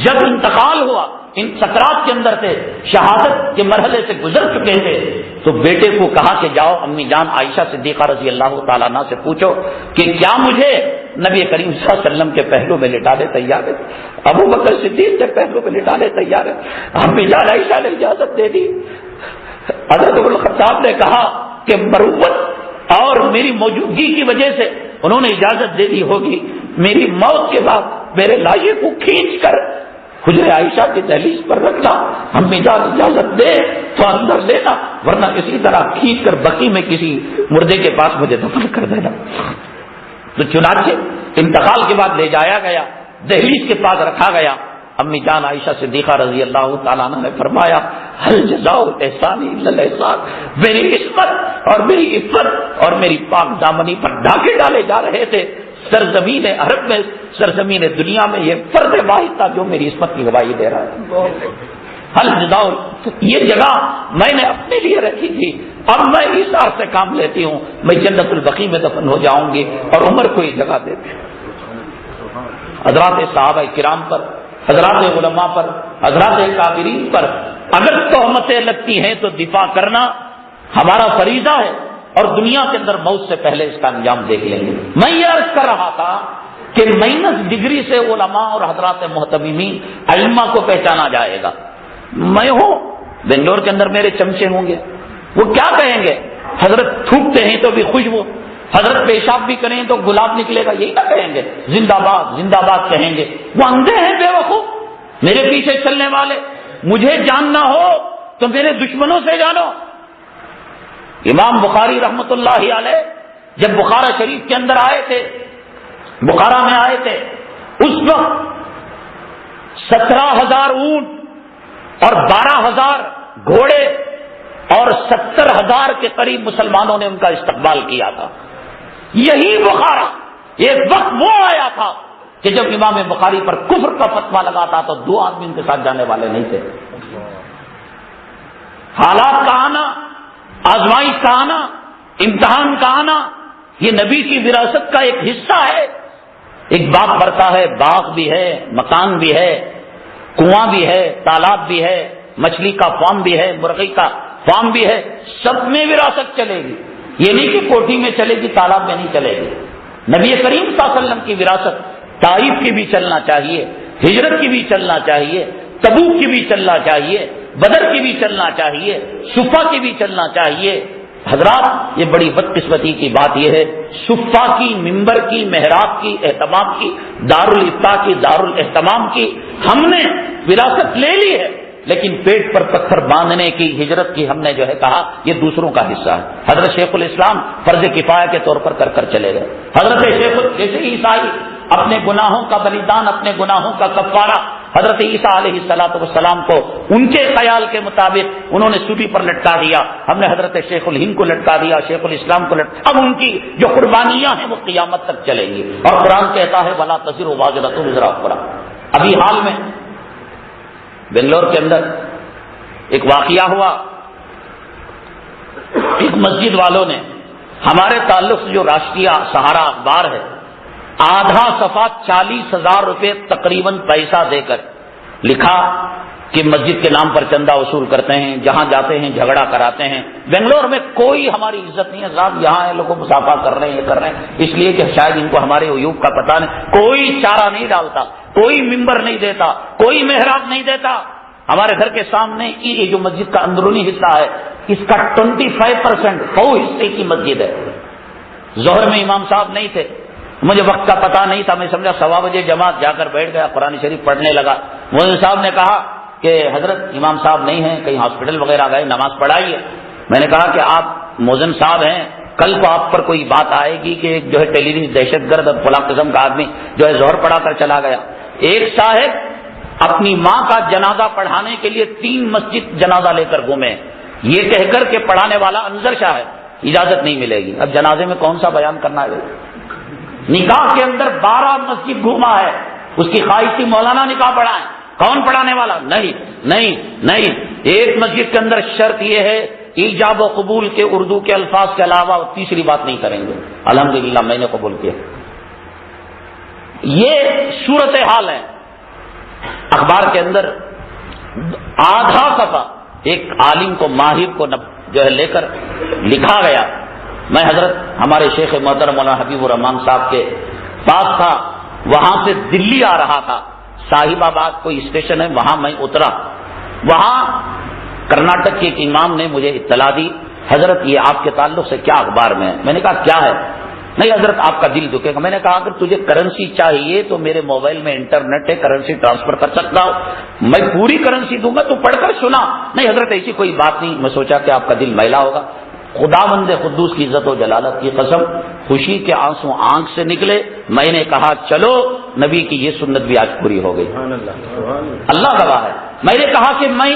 جب انتقال ہوا، ان سکرات کے اندر تھے، شہادت کے مرحلے سے گزر چکے تھے، تو بیٹے کو کہا کہ جاؤ امی جان عائشہ صدیقہ رضی اللہ تعالیٰ عنہ سے پوچھو کہ کیا مجھے نبی کریم صلی اللہ علیہ وسلم کے پہلو میں لٹانے تیار ہے؟ ابو بکر صدیق کے پہلو میں لٹانے تیار ہے. امی جان عائشہ نے اجازت دے دی. حضرت عمر الخطاب نے کہا کہ مروت اور میری موجودگی کی وجہ سے انہوں نے اجازت دے دی ہوگی، میری موت کے بعد میرے لاشے کو کھینچ کر حجر عائشہ کی دہلیز پر رکھنا. امی جان اجازت دے تو اندر لینا، ورنہ کسی طرح کھینچ کر بقی میں کسی مردے کے پاس مجھے دفن کر دینا. تو چنانچہ انتقال کے بعد لے جایا گیا، دہلیز کے پاس رکھا گیا. امی جان عائشہ صدیقہ رضی اللہ تعالیٰ عنہ نے فرمایا ہل جزاء الاحسان الا الاحسان. میری عصمت اور میری عفت اور میری پاک دامنی پر ڈاکے ڈالے جا رہے تھے. سرزمین عرب میں، سرزمین دنیا میں یہ فرد واحد تھا جو میری عصمت کی گواہی دے رہا ہے. حل جزاء، یہ جگہ میں نے اپنے لیے رکھی تھی، اب میں اس عرص سے کام لیتی ہوں، میں جنت البقیع میں دفن ہو جاؤں گی اور عمر کو یہ جگہ دیتی ہوں۔ حضرات صحابہ کرام پر، حضرات علماء پر، حضرات کافرین پر اگر تہمتیں لگتی ہیں تو دفاع کرنا ہمارا فریضہ ہے، اور دنیا کے اندر موت سے پہلے اس کا انجام دیکھ لیں گے۔ میں یہ عرض کر رہا تھا کہ مائنس ڈگری سے علماء اور حضرات محتممین ائمہ کو پہچانا جائے گا۔ میں ہوں بنگلور کے اندر، میرے چمچے ہوں گے، وہ کیا کہیں گے؟ حضرت تھوکتے ہیں تو بھی خوشبو، حضرت پیشاب بھی کریں تو گلاب نکلے گا، یہی نہ کہیں گے؟ زندہ باد کہیں گے۔ وہ اندھے ہیں بے وقوف، میرے پیچھے چلنے والے۔ مجھے جاننا ہو تو میرے دشمنوں سے جانو۔ امام بخاری رحمت اللہ علیہ جب بخارا شریف کے اندر آئے تھے، بخارا میں آئے تھے، اس وقت 17,000 اونٹ اور 12,000 گھوڑے اور 70,000 کے قریب مسلمانوں نے ان کا استقبال کیا تھا۔ یہی بخارا ایک وقت وہ آیا تھا کہ جب امام بخاری پر کفر کا فتویٰ لگا تھا تو 2 آدمی ان کے ساتھ جانے والے نہیں تھے۔ حالات کا آنا، آزمائش کا آنا، امتحان کا آنا، یہ نبی کی وراثت کا ایک حصہ ہے۔ ایک باغ پڑتا ہے، باغ بھی ہے، مکان بھی ہے، کنواں بھی ہے، تالاب بھی ہے، مچھلی کا فارم بھی ہے، مرغی کا فارم بھی ہے، سب میں وراثت چلے گی۔ یہ نہیں کہ کوٹھی میں چلے گی، تالاب میں نہیں چلے گی۔ نبی کریم صلی اللہ علیہ وسلم کی وراثت طائف کی بھی چلنا چاہیے، ہجرت کی بھی چلنا چاہیے، تبوک کی بھی چلنا چاہیے، بدر کی بھی چلنا چاہیے، صفا کی بھی چلنا چاہیے۔ حضرات یہ بڑی بدقسمتی کی بات یہ ہے، صفا کی، ممبر کی، محراب کی، اہتمام کی، دارالافتا کی، دارالاہتمام کی ہم نے وراثت لے لی ہے، لیکن پیٹ پر پتھر باندھنے کی، ہجرت کی ہم نے جو ہے کہا یہ دوسروں کا حصہ ہے۔ حضرت شیخ الاسلام فرض کفایہ کے طور پر کر چلے گئے۔ حضرت شیخ جیسے عیسائی اپنے گناہوں کا بلیدان، اپنے گناہوں کا کفارہ حضرت عیسیٰ علیہ السلام کو ان کے خیال کے مطابق انہوں نے سوٹی پر لٹکا دیا، ہم نے حضرت شیخ الہند کو لٹکا دیا، شیخ الاسلام کو لٹکا۔ اب ان کی جو قربانیاں ہیں وہ قیامت تک چلیں گی، اور قرآن کہتا ہے وَلَا تَزِرُ وَازِرَةٌ وِزْرَ أُخْرَىٰ۔ ابھی حال میں بنگلور کے اندر ایک واقعہ ہوا، ایک مسجد والوں نے ہمارے تعلق سے جو راشٹریہ سہارا اخبار ہے، آدھا صفحہ 40,000 روپے تقریباً پیسہ دے کر لکھا کہ مسجد کے نام پر چندہ وصول کرتے ہیں، جہاں جاتے ہیں جھگڑا کراتے ہیں۔ بنگلور میں کوئی ہماری عزت نہیں ہے صاحب، یہاں ہے لوگوں مسافہ کر رہے ہیں، یہ کر رہے ہیں، اس لیے کہ شاید ان کو ہمارے عیوب کا پتہ نہیں، کوئی چارہ نہیں ڈالتا، کوئی ممبر نہیں دیتا، کوئی محراب نہیں دیتا۔ ہمارے گھر کے سامنے یہ جو مسجد کا اندرونی حصہ ہے، اس کا 25% حصے کی مسجد ہے۔ ظہر میں امام صاحب نہیں تھے، مجھے وقت کا پتہ نہیں تھا، میں سمجھا 1:15 بجے جماعت، جا کر بیٹھ گیا، قرآن شریف پڑھنے لگا۔ مولوی صاحب نے کہا کہ حضرت امام صاحب نہیں ہیں، کہیں ہاسپٹل وغیرہ گئے، نماز پڑھائیے۔ میں نے کہا کہ آپ مؤذن صاحب ہیں، کل کو آپ پر کوئی بات آئے گی کہ ایک جو ہے ٹیلیویژن دہشت گرد اور فلاں قسم کا آدمی جو ہے ظہر پڑھا کر چلا گیا۔ ایک صاحب اپنی ماں کا جنازہ پڑھانے کے لیے 3 مسجد جنازہ لے کر گھومے، یہ کہہ کر کہ پڑھانے والا انظر شاہ ہے، اجازت نہیں ملے گی۔ اب جنازے میں کون سا بیان کرنا ہے؟ نکاح کے اندر 12 مسجد گھوما ہے، اس کی خواہش تھی مولانا نکاح پڑھائیں، کون پڑھانے والا؟ نہیں۔ ایک مسجد کے اندر شرط یہ ہے ایجاب و قبول کے اردو کے الفاظ کے علاوہ تیسری بات نہیں کریں گے۔ الحمدللہ میں نے قبول کیا۔ یہ صورتحال ہے۔ اخبار کے اندر آدھا صفحہ ایک عالم کو، ماہر کو جو ہے لے کر لکھا گیا۔ میں حضرت ہمارے شیخ محترم مولانا حبیب الرحمان صاحب کے پاس تھا، وہاں سے دلی آ رہا تھا، صاحب آباد کوئی اسٹیشن ہے، وہاں میں اترا۔ وہاں کرناٹک کے ایک امام نے مجھے اطلاع دی، حضرت یہ آپ کے تعلق سے کیا اخبار میں ہے؟ میں نے کہا کیا ہے؟ نہیں حضرت آپ کا دل دکھے گا۔ میں نے کہا اگر تجھے کرنسی چاہیے تو میرے موبائل میں انٹرنیٹ ہے، کرنسی ٹرانسفر کر سکتا ہوں، میں پوری کرنسی دوں گا، تو پڑھ کر سنا۔ نہیں حضرت ایسی کوئی بات نہیں، میں سوچا کہ آپ کا دل میلا ہوگا۔ خداوند قدوس کی عزت و جلالت کی قسم، خوشی کے آنسو آنکھ سے نکلے۔ میں نے کہا چلو نبی کی یہ سنت بھی آج پوری ہو گئی، اللہ گواہ ہے۔ میں نے کہا کہ میں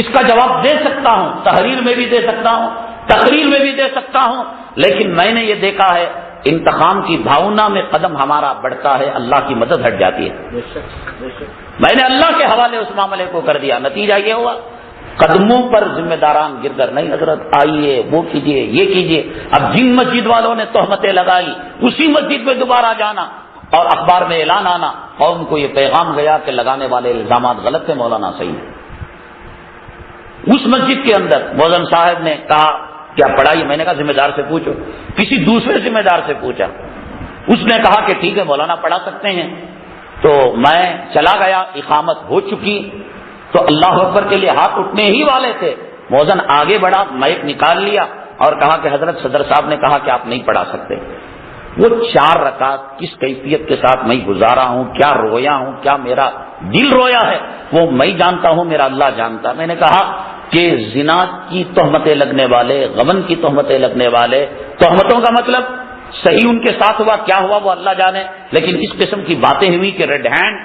اس کا جواب دے سکتا ہوں، تحریر میں بھی دے سکتا ہوں، تقریر میں بھی دے سکتا ہوں، لیکن میں نے یہ دیکھا ہے انتقام کی بھاونا میں قدم ہمارا بڑھتا ہے، اللہ کی مدد ہٹ جاتی ہے۔ میں نے اللہ کے حوالے اس معاملے کو کر دیا، نتیجہ یہ ہوا قدموں پر ذمہ داران گر کر نہیں حضرت آئیے وہ کیجیے یہ کیجیے. اب جن مسجد والوں نے تہمتیں لگائی اسی مسجد میں دوبارہ جانا اور اخبار میں اعلان آنا اور ان کو یہ پیغام گیا کہ لگانے والے الزامات غلط تھے، مولانا صحیح ہے. اس مسجد کے اندر مؤذن صاحب نے کہا کیا پڑھائی؟ میں نے کہا ذمہ دار سے پوچھو. کسی دوسرے ذمہ دار سے پوچھا، اس نے کہا کہ ٹھیک ہے مولانا پڑھا سکتے ہیں. تو میں چلا گیا، اقامت ہو چکی تو اللہ اکبر کے لیے ہاتھ اٹھنے ہی والے تھے، مؤذن آگے بڑھا، مائک نکال لیا اور کہا کہ حضرت صدر صاحب نے کہا کہ آپ نہیں پڑھا سکتے. وہ 4 رکعت کس کیفیت کے ساتھ میں گزارا ہوں، کیا رویا ہوں، کیا میرا دل رویا ہے، وہ میں جانتا ہوں، میرا اللہ جانتا. میں نے کہا کہ زنا کی تہمتیں لگنے والے، غبن کی تہمتیں لگنے والے، تہمتوں کا مطلب صحیح ان کے ساتھ ہوا کیا ہوا وہ اللہ جانے، لیکن اس قسم کی باتیں ہوئی کہ ریڈ ہینڈ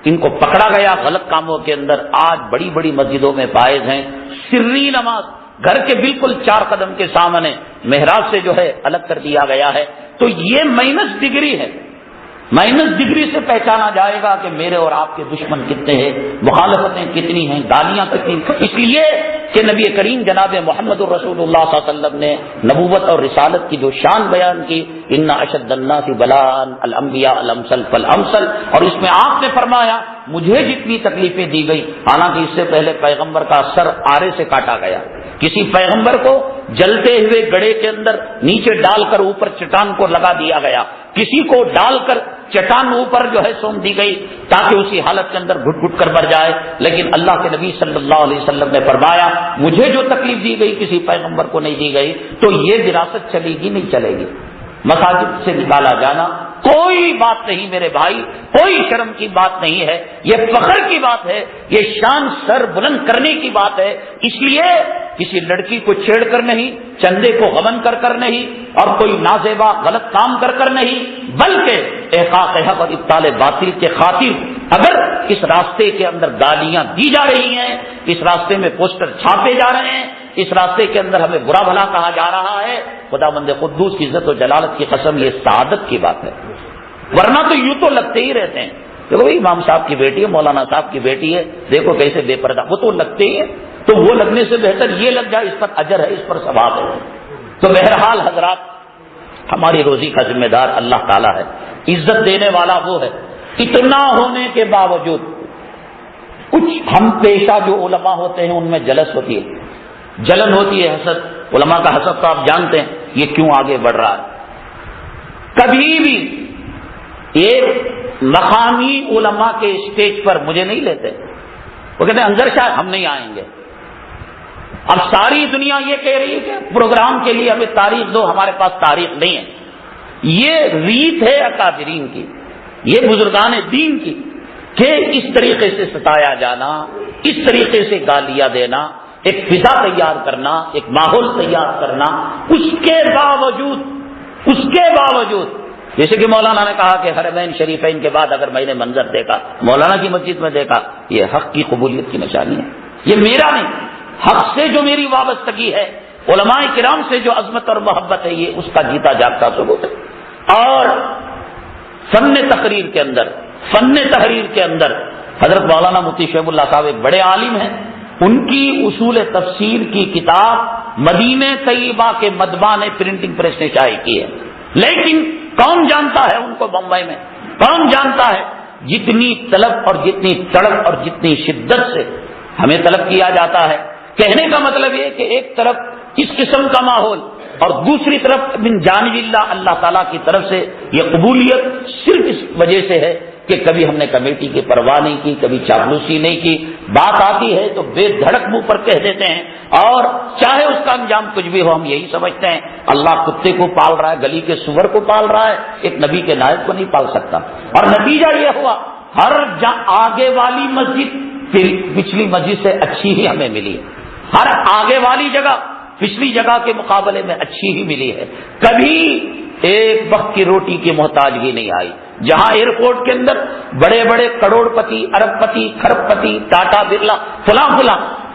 ان کو پکڑا گیا غلط کاموں کے اندر. آج بڑی بڑی مسجدوں میں فائز ہیں سری نماز، گھر کے بالکل 4 قدم کے سامنے محراب سے جو ہے الگ کر دیا گیا ہے. تو یہ مائنس ڈگری ہے، مائنس ڈگری سے پہچانا جائے گا کہ میرے اور آپ کے دشمن کتنے ہیں، مخالفتیں کتنی ہیں، گالیاں کتنی. اس لیے کہ نبی کریم جناب محمد الرسول اللہ صلی اللہ علیہ وسلم نے نبوت اور رسالت کی جو شان بیان کی، ان اشد الناس بلاء الانبیاء الامثل فالامثل، اور اس میں آپ نے فرمایا مجھے جتنی تکلیفیں دی گئی، حالانکہ اس سے پہلے پیغمبر کا سر آرے سے کاٹا گیا، کسی پیغمبر کو جلتے ہوئے گڑھے کے اندر نیچے ڈال کر اوپر چٹان کو لگا دیا گیا، کسی کو ڈال کر چٹان اوپر جو ہے سونپ دی گئی تاکہ اسی حالت کے اندر گھٹ گھٹ کر مر جائے. لیکن اللہ کے نبی صلی اللہ علیہ وسلم نے فرمایا مجھے جو تکلیف دی گئی کسی پیغمبر کو نہیں دی گئی. تو یہ وراثت چلے گی نہیں چلے گی. مساجد سے نکالا جانا کوئی بات نہیں میرے بھائی، کوئی شرم کی بات نہیں ہے، یہ فخر کی بات ہے، یہ شان سر بلند کرنے کی بات ہے. اس لیے کسی لڑکی کو چھیڑ کر نہیں، چندے کو غبن کر کر نہیں، اور کوئی نازیبا غلط کام کر کر نہیں، بلکہ احقاق حق اور ابطال باطل کے خاطر اگر اس راستے کے اندر گالیاں دی جا رہی ہیں، اس راستے میں پوسٹر چھاپے جا رہے ہیں، اس راستے کے اندر ہمیں برا بھلا کہا جا رہا ہے، خدا بند قدوس کی عزت و جلالت کی قسم یہ سعادت کی بات ہے. ورنہ تو یوں تو لگتے ہی رہتے ہیں، دیکھو امام صاحب کی بیٹی ہے، مولانا صاحب کی بیٹی ہے، دیکھو کیسے بے پردہ، وہ تو لگتے ہی ہے. تو وہ لگنے سے بہتر یہ لگ جائے، اس پر اجر ہے، اس پر ثواب ہے. تو بہرحال حضرات ہماری روزی کا ذمہ دار اللہ تعالیٰ ہے، عزت دینے والا وہ ہے. اتنا ہونے کے باوجود کچھ ہم پیشہ جو علماء ہوتے ہیں ان میں جلن ہوتی ہے، جلن ہوتی ہے، حسد. علماء کا حسد تو آپ جانتے ہیں یہ کیوں آگے بڑھ رہا ہے. کبھی بھی ایک مقامی علماء کے اسٹیج پر مجھے نہیں لیتے، وہ کہتے ہیں انظر شاہ ہم نہیں آئیں گے. اب ساری دنیا یہ کہہ رہی ہے کہ پروگرام کے لیے ہمیں تاریخ دو، ہمارے پاس تاریخ نہیں ہے. یہ ریت ہے اکابرین کی، یہ بزرگان دین کی، کہ اس طریقے سے ستایا جانا، اس طریقے سے گالیاں دینا، ایک فضا تیار کرنا، ایک ماحول تیار کرنا. اس کے باوجود جیسے کہ مولانا نے کہا کہ حرمین شریفین کے بعد اگر میں نے منظر دیکھا، مولانا کی مسجد میں دیکھا، یہ حق کی قبولیت کی نشانی ہے. یہ میرا نہیں، حق سے جو میری وابستگی ہے، علماء کرام سے جو عظمت اور محبت ہے، یہ اس کا جیتا جاگتا ثبوت ہے. اور فن تحریر کے اندر حضرت مولانا مفتی شعیب اللہ صاحب ایک بڑے عالم ہیں، ان کی اصول تفسیر کی کتاب مدینہ طیبہ کے مطبع نے پرنٹنگ پریس نے شائع کی ہے. لیکن کون جانتا ہے ان کو بمبئی میں، کون جانتا ہے جتنی طلب اور جتنی تڑپ اور جتنی شدت سے ہمیں طلب کیا جاتا ہے. کہنے کا مطلب یہ کہ ایک طرف اس قسم کا ماحول اور دوسری طرف من جانب اللہ تعالیٰ کی طرف سے یہ قبولیت صرف اس وجہ سے ہے کہ کبھی ہم نے کمیٹی کی پرواہ نہیں کی، کبھی چاپلوسی نہیں کی. بات آتی ہے تو بے دھڑک منہ پر کہہ دیتے ہیں، اور چاہے اس کا انجام کچھ بھی ہو ہم یہی سمجھتے ہیں اللہ کتے کو پال رہا ہے، گلی کے سور کو پال رہا ہے، ایک نبی کے نائب کو نہیں پال سکتا. اور نتیجہ یہ ہوا ہر آگے والی مسجد پچھلی مسجد سے اچھی ہی ہمیں ملی ہے، ہر آگے والی جگہ پچھلی جگہ کے مقابلے میں اچھی ہی ملی ہے. کبھی ایک وقت کی روٹی کی محتاجگی نہیں آئی. جہاں ایئرپورٹ کے اندر بڑے بڑے کروڑ پتی، ارب پتی، کھرب پتی، ٹاٹا برلا، فلاں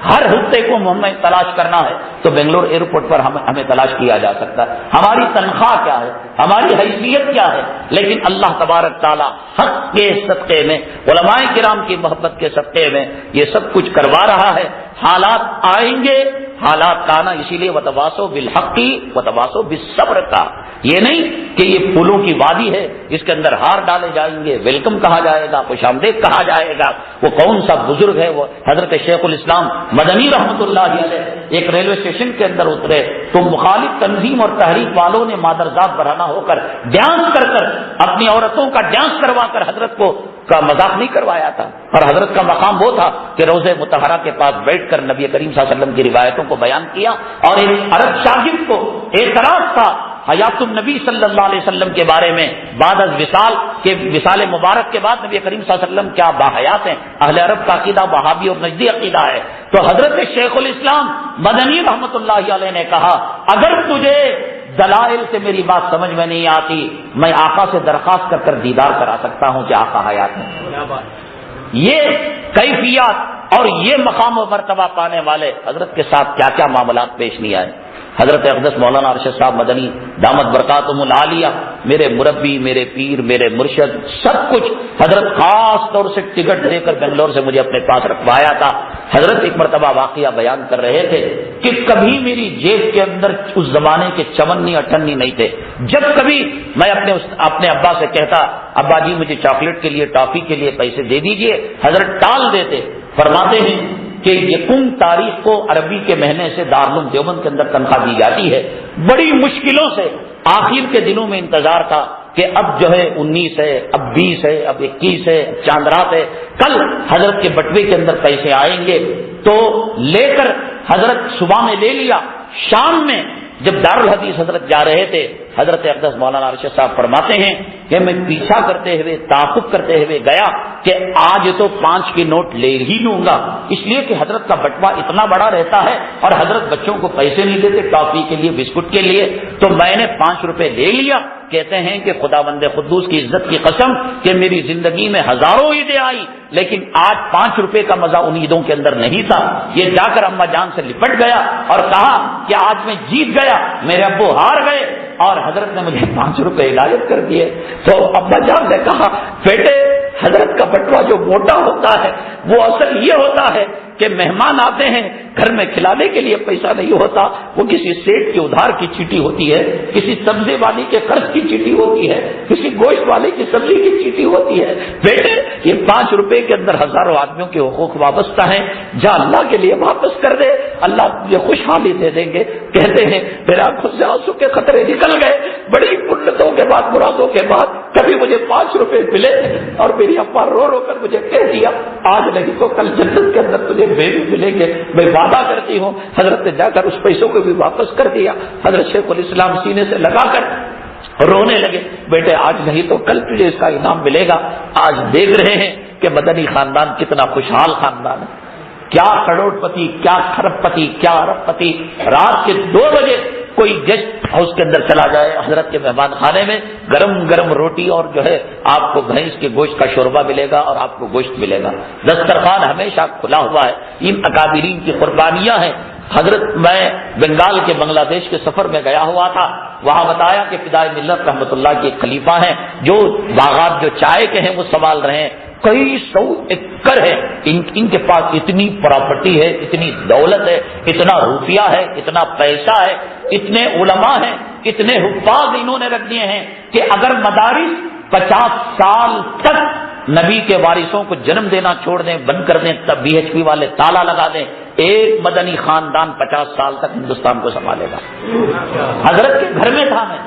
ہر ہفتے کو ہمیں تلاش کرنا ہے تو بنگلور ایئرپورٹ پر ہمیں تلاش کیا جا سکتا ہے. ہماری تنخواہ کیا ہے, ہماری حیثیت کیا ہے, لیکن اللہ تبارک تعالیٰ حق کے صدقے میں, علماء کرام کی محبت کے صدقے میں یہ سب کچھ کروا رہا ہے. حالات آئیں گے, حالات آنا, اسی لیے وتواصوا بالحق وتواصوا بالصبر کا. یہ نہیں کہ یہ پھولوں کی وادی ہے, اس کے اندر ہار ڈالے جائیں گے, ویلکم کہا جائے گا, خوش آمدید کہا جائے گا. وہ کون سا بزرگ ہے, وہ حضرت شیخ الاسلام مدنی رحمت اللہ علیہ ایک ریلوے اسٹیشن کے اندر اترے تو مخالف تنظیم اور تحریک والوں نے مادرزاد برہنہ ہو کر ڈانس کر اپنی عورتوں کا ڈانس کروا کر حضرت کو کا مذاق نہیں کروایا تھا. اور حضرت کا مقام وہ تھا کہ روضہ مطہرہ کے پاس بیٹھ کر نبی کریم صلی اللہ علیہ وسلم کی روایتوں کو بیان کیا. اور ایک عرب شاگرد کو اعتراض تھا حیات النبی صلی اللہ علیہ وسلم کے بارے میں, بعد از وصال کے وصال مبارک کے بعد نبی کریم صلی اللہ علیہ وسلم کیا باحیات ہیں. اہل عرب کا عقیدہ وہابی اور نجدی عقیدہ ہے. تو حضرت شیخ الاسلام مدنی رحمت اللہ علیہ نے کہا, اگر تجھے دلائل سے میری بات سمجھ میں نہیں آتی, میں آقا سے درخواست کر کر دیدار کرا سکتا ہوں کہ آقا حیات ہیں. یہ کیفیات اور یہ مقام و مرتبہ پانے والے حضرت کے ساتھ کیا کیا معاملات پیش نہیں آئے. حضرت اقدس مولانا ارشد صاحب مدنی دامت برکاتہم العالیہ, میرے مربی, میرے پیر, میرے مرشد, سب کچھ حضرت خاص طور سے ٹکٹ دے کر بنگلور سے مجھے اپنے پاس رکھوایا تھا. حضرت ایک مرتبہ واقعہ بیان کر رہے تھے کہ کبھی میری جیب کے اندر اس زمانے کے 58 نہیں تھے. جب کبھی میں اپنے ابا سے کہتا, ابا جی مجھے چاکلیٹ کے لیے, ٹافی کے لیے پیسے دے دیجئے, حضرت ٹال دیتے. فرماتے ہیں کہ یکم تاریخ کو عربی کے مہینے سے دارالعلوم دیوبند کے اندر تنخواہ دی جاتی ہے. بڑی مشکلوں سے آخر کے دنوں میں انتظار تھا کہ اب جو ہے 19 ہے, اب 20 ہے, اب 21 ہے, چاند رات ہے, کل حضرت کے بٹوے کے اندر پیسے آئیں گے. تو لے کر حضرت صبح میں لے لیا. شام میں جب دارالحدیث حضرت جا رہے تھے, حضرت اقدس مولانا ارشد صاحب فرماتے ہیں کہ میں پیچھا کرتے ہوئے, تعاقب کرتے ہوئے گیا کہ آج تو 5 کے نوٹ لے ہی لوں گا, اس لیے کہ حضرت کا بٹوا اتنا بڑا رہتا ہے اور حضرت بچوں کو پیسے نہیں دیتے ٹافی کے لیے, بسکٹ کے لیے. تو میں نے 5 روپے لے لیا. کہتے ہیں کہ خدا بند قدوس کی عزت کی قسم کہ میری زندگی میں ہزاروں عیدیں آئی, لیکن آج 5 روپے کا مزہ ان عیدوں کے اندر نہیں تھا. یہ جا کر اماں جان سے لپٹ گیا اور کہا کہ آج میں جیت گیا, میرے ابو ہار گئے اور حضرت نے مجھے 5 روپے عنایت کر دیے. تو ابا جان نے کہا, بیٹے حضرت کا بٹوا جو موٹا ہوتا ہے وہ اصل یہ ہوتا ہے کہ مہمان آتے ہیں, گھر میں کھلانے کے لیے پیسہ نہیں ہوتا, وہ کسی سیٹ کے ادھار کی چیٹی ہوتی ہے, کسی سبزی والی کے قرض کی چیٹی ہوتی ہے, کسی گوشت والے کی سبزی کی چیٹی ہوتی ہے. بیٹے یہ 5 روپے کے اندر ہزاروں آدمیوں کے حقوق وابستہ ہیں, جا اللہ کے لیے واپس کر دے, اللہ تجھے خوشحالی دے دیں گے. کہتے ہیں میرا آنکھوں سے آنسو کے قطرے نکل گئے. بڑی منتوں کے بعد, مرادوں کے بعد کبھی مجھے 5 روپے ملے اور میری اپا رو رو کر مجھے کہہ دیا آج نہیں تو کل جنت کے اندر تجھے بیوی ملیں گے, میں وعدہ کرتی ہوں. حضرت نے جا کر اس پیسوں کو بھی واپس کر دیا. حضرت شیخ الاسلام سینے سے لگا کر رونے لگے, بیٹے آج نہیں تو کل تجھے اس کا انعام ملے گا. آج دیکھ رہے ہیں کہ مدنی خاندان کتنا خوشحال خاندان ہے. کیا کروڑ پتی, کیا کھرب پتی, کیا ارب پتی. رات کے 2 بجے کوئی گیسٹ ہاؤس کے اندر چلا جائے, حضرت کے مہمان خانے میں گرم گرم روٹی اور جو ہے آپ کو بھینس کے گوشت کا شوربہ ملے گا اور آپ کو گوشت ملے گا. دسترخوان ہمیشہ کھلا ہوا ہے. ان اکابرین کی قربانیاں ہیں. حضرت میں بنگال کے بنگلہ دیش کے سفر میں گیا ہوا تھا, وہاں بتایا کہ فدائے ملت رحمت اللہ کے خلیفہ ہیں, جو باغات جو چائے کے ہیں وہ سنبھال رہے ہیں. کئی 100 ایکڑ ہے ان کے پاس. اتنی پراپرٹی ہے, اتنی دولت ہے, اتنا روپیہ ہے, اتنا پیسہ ہے, اتنے علماء ہیں, اتنے حفاظ انہوں نے رکھ دیے ہیں کہ اگر مدارس 50 سال تک نبی کے وارثوں کو جنم دینا چھوڑ دیں, بند کر دیں, تب BHP والے تالا لگا دیں, ایک مدنی خاندان 50 سال تک ہندوستان کو سنبھالے گا. حضرت کے گھر میں تھا. میں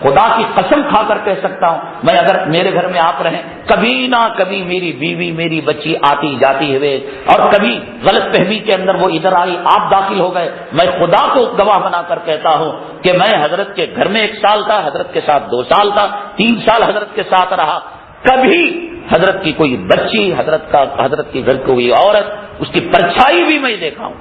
خدا کی قسم کھا کر کہہ سکتا ہوں, میں اگر میرے گھر میں آپ رہیں, کبھی نہ کبھی میری بیوی, میری بچی آتی جاتی ہوئے, اور کبھی غلط فہمی کے اندر وہ ادھر آئی, آپ داخل ہو گئے, میں خدا کو گواہ بنا کر کہتا ہوں کہ میں حضرت کے گھر میں 1 سال تھا, حضرت کے ساتھ 2 سال تھا, 3 سال حضرت کے ساتھ رہا. کبھی حضرت کی کوئی بچی, حضرت کی گھر کوئی عورت, اس کی پرچھائی بھی میں دیکھا ہوں.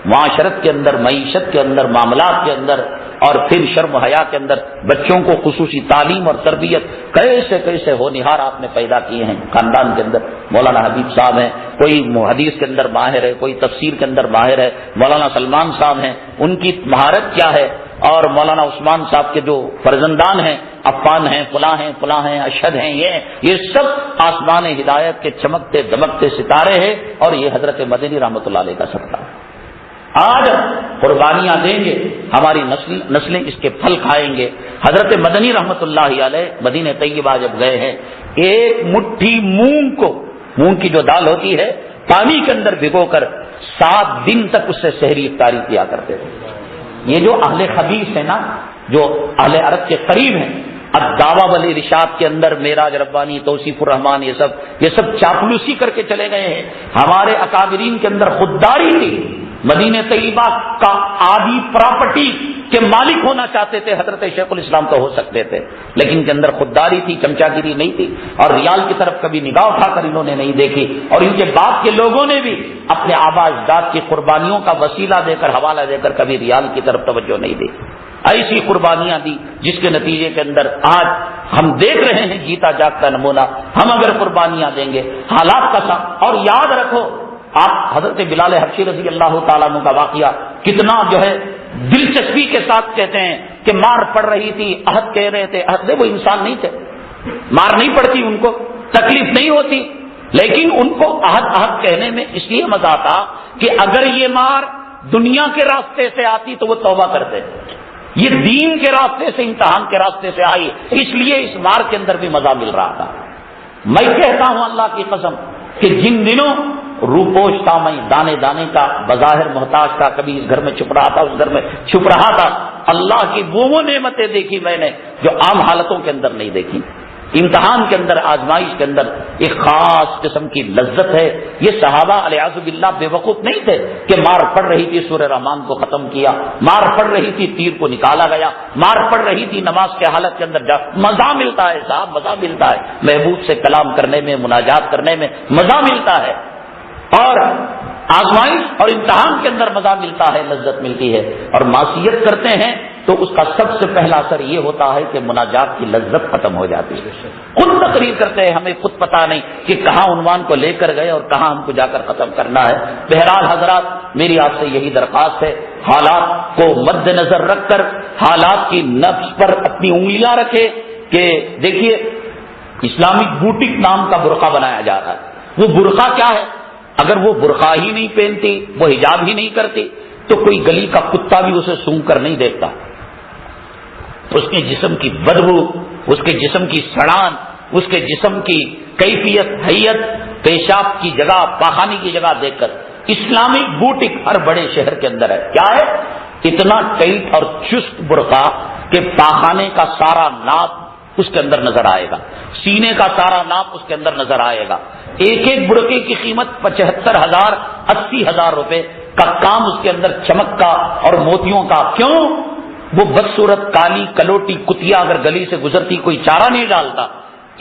معاشرت کے اندر, معیشت کے اندر, معاملات کے اندر, اور پھر شرم و حیا کے اندر بچوں کو خصوصی تعلیم اور تربیت کیسے کیسے ہونہار آپ نے پیدا کیے ہیں خاندان کے اندر. مولانا حبیب صاحب ہیں, کوئی حدیث کے اندر ماہر ہے، کوئی تفسیر کے اندر ماہر ہے، مولانا سلمان صاحب ہیں، ان کی مہارت کیا ہے، اور مولانا عثمان صاحب کے جو فرزندان ہیں، عفان ہیں، فلاں ہیں، اشہد ہیں، یہ سب آسمان ہدایت کے چمکتے دمکتے ستارے ہیں، اور یہ حضرت مدنی رحمۃ اللہ علیہ کا صدقہ ہے۔ آج قربانیاں دیں گے، ہماری نسلیں اس کے پھل کھائیں گے۔ حضرت مدنی رحمۃ اللہ علیہ مدینہ طیبہ جب گئے ہیں، ایک مٹھی مونگ کی جو دال ہوتی ہے، پانی کے اندر بھگو کر 7 دن تک اس سے سحری افطاری کیا کرتے تھے۔ یہ جو اہل خبیث ہیں نا، جو اہل عرب کے قریب ہیں، الدعوہ والارشاد کے اندر معراج ربانی، توصیف الرحمان، یہ سب چاپلوسی کر کے چلے گئے ہیں۔ ہمارے اکابرین کے اندر خودداری تھی، مدینہ طیبہ کا آدھی پراپرٹی کے مالک ہونا چاہتے تھے، حضرت شیخ الاسلام تو ہو سکتے تھے، لیکن ان کے اندر خودداری تھی، چمچا گیری نہیں تھی، اور ریال کی طرف کبھی نگاہ اٹھا کر انہوں نے نہیں دیکھی، اور ان کے بعد کے لوگوں نے بھی اپنے آبا اجداد کی قربانیوں کا وسیلہ دے کر، حوالہ دے کر کبھی ریال کی طرف توجہ نہیں دی۔ ایسی قربانیاں دی جس کے نتیجے کے اندر آج ہم دیکھ رہے ہیں جیتا جاگتا نمونہ۔ ہم اگر قربانیاں دیں گے حالات کا ساتھ، اور یاد رکھو آپ حضرت بلال حبشی رضی اللہ تعالیٰ عنہ کا واقعہ کتنا جو ہے دلچسپی کے ساتھ کہتے ہیں کہ مار پڑ رہی تھی، عہد کہہ رہے تھے، عہد وہ انسان نہیں تھے، مار نہیں پڑتی ان کو، تکلیف نہیں ہوتی، لیکن ان کو عہد کہنے میں اس لیے مزہ آتا کہ اگر یہ مار دنیا کے راستے سے آتی تو وہ توبہ کرتے، یہ دین کے راستے سے، امتحان کے راستے سے آئی، اس لیے اس مار کے اندر بھی مزہ مل رہا تھا۔ میں کہتا ہوں اللہ کی قسم کہ جن دنوں روپوش تھا، میں دانے دانے کا بظاہر محتاج تھا، کبھی اس گھر میں چھپ رہا تھا، اس گھر میں چھپ رہا تھا، اللہ کی وہ نعمتیں دیکھی میں نے جو عام حالتوں کے اندر نہیں دیکھی۔ امتحان کے اندر، آزمائش کے اندر ایک خاص قسم کی لذت ہے۔ یہ صحابہ علیہ باللہ بے وقوف نہیں تھے کہ مار پڑ رہی تھی سورہ رحمان کو ختم کیا، مار پڑ رہی تھی تیر کو نکالا گیا، مار پڑ رہی تھی نماز کے حالت کے اندر مزہ ملتا ہے صاحب، مزہ ملتا ہے محبوب سے کلام کرنے میں، مناجات کرنے میں مزہ ملتا ہے، اور آزمائش اور امتحان کے اندر مزہ ملتا ہے، لذت ملتی ہے۔ اور معصیت کرتے ہیں تو اس کا سب سے پہلا اثر یہ ہوتا ہے کہ مناجات کی لذت ختم ہو جاتی ہے۔ خود تقریر کرتے ہیں، ہمیں خود پتہ نہیں کہ کہاں عنوان کو لے کر گئے اور کہاں ہم کو جا کر ختم کرنا ہے۔ بہرحال حضرات، میری آپ سے یہی درخواست ہے، حالات کو مد نظر رکھ کر حالات کی نفس پر اپنی انگلیاں رکھے کہ دیکھیے اسلامک بوٹک نام کا برقع بنایا جا رہا ہے۔ وہ برقع کیا ہے؟ اگر وہ برقع ہی نہیں پہنتی، وہ حجاب ہی نہیں کرتی، تو کوئی گلی کا کتا بھی اسے سونگ کر نہیں دیکھتا۔ اس کے جسم کی بدبو، اس کے جسم کی سڑان، اس کے جسم کی کیفیت، حیت، پیشاب کی جگہ، پاخانے کی جگہ دیکھ کر اسلامک بوٹک ہر بڑے شہر کے اندر ہے۔ کیا ہے؟ اتنا ٹائٹ اور چست برقع کہ پاخانے کا سارا ناپ اس کے اندر نظر آئے گا، سینے کا سارا ناپ اس کے اندر نظر آئے گا۔ ایک برقعے کی قیمت 75,000 80,000 روپے کا کام اس کے اندر چمک کا اور موتیوں کا۔ کیوں؟ وہ بدصورت کالی کلوٹی کتیا اگر گلی سے گزرتی کوئی چارہ نہیں ڈالتا۔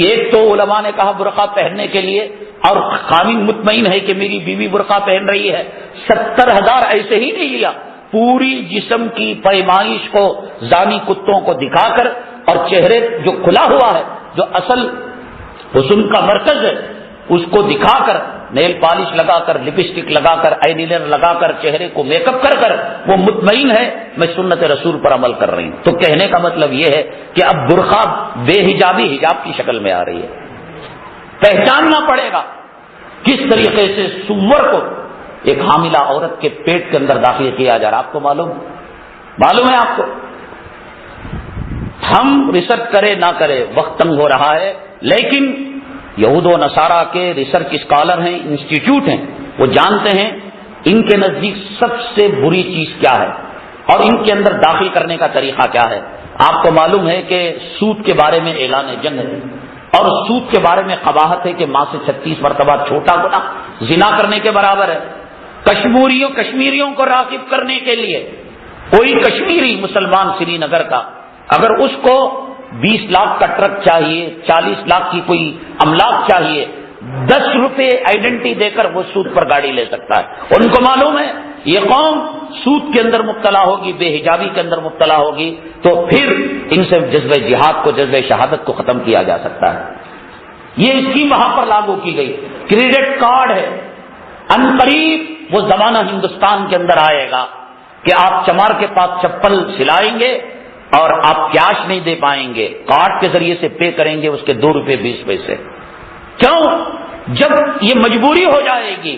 ایک تو علماء نے کہا برقع پہننے کے لیے، اور قانون مطمئن ہے کہ میری بیوی برقع پہن رہی ہے، 70,000 ایسے ہی نہیں لیا، پوری جسم کی پیمائش کو زانی کتوں کو دکھا کر، اور چہرے جو کھلا ہوا ہے، جو اصل حسن کا مرکز ہے، اس کو دکھا کر، نیل پالش لگا کر، لپسٹک لگا کر، آئی لائنر لگا کر، چہرے کو میک اپ کر کر وہ مطمئن ہے میں سنت رسول پر عمل کر رہی ہوں۔ تو کہنے کا مطلب یہ ہے کہ اب برقع بے حجابی حجاب کی شکل میں آ رہی ہے۔ پہچاننا پڑے گا کس طریقے سے سور کو ایک حاملہ عورت کے پیٹ کے اندر داخل کیا جا رہا۔ آپ کو معلوم ہے آپ کو؟ ہم ریسرچ کرے نہ کرے وقت تنگ ہو رہا ہے، لیکن یہود و نصارہ کے ریسرچ اسکالر ہیں، انسٹیٹیوٹ ہیں، وہ جانتے ہیں ان کے نزدیک سب سے بری چیز کیا ہے اور ان کے اندر داخل کرنے کا طریقہ کیا ہے۔ آپ کو معلوم ہے کہ سود کے بارے میں اعلان جنگ ہے، اور سود کے بارے میں قباحت ہے کہ ماں سے 36 مرتبہ چھوٹا گناہ زنا کرنے کے برابر ہے۔ کشمیریوں کو راغب کرنے کے لیے کوئی کشمیری مسلمان سری نگر کا اگر اس کو 20 لاکھ کا ٹرک چاہیے، 40 لاکھ کی کوئی املاک چاہیے، 10 روپے آئیڈینٹی دے کر وہ سود پر گاڑی لے سکتا ہے۔ ان کو معلوم ہے یہ قوم سود کے اندر مبتلا ہوگی، بے حجابی کے اندر مبتلا ہوگی، تو پھر ان سے جذبہ جہاد کو، جذبہ شہادت کو ختم کیا جا سکتا ہے۔ یہ اسکیم وہاں پر لاگو کی گئی۔ کریڈٹ کارڈ ہے، عنقریب وہ زمانہ ہندوستان کے اندر آئے گا کہ آپ چمار کے پاس چپل سلائیں گے اور آپ کیش نہیں دے پائیں گے، کارڈ کے ذریعے سے پے کریں گے، اس کے 2 روپے 20 پیسے۔ کیوں؟ جب یہ مجبوری ہو جائے گی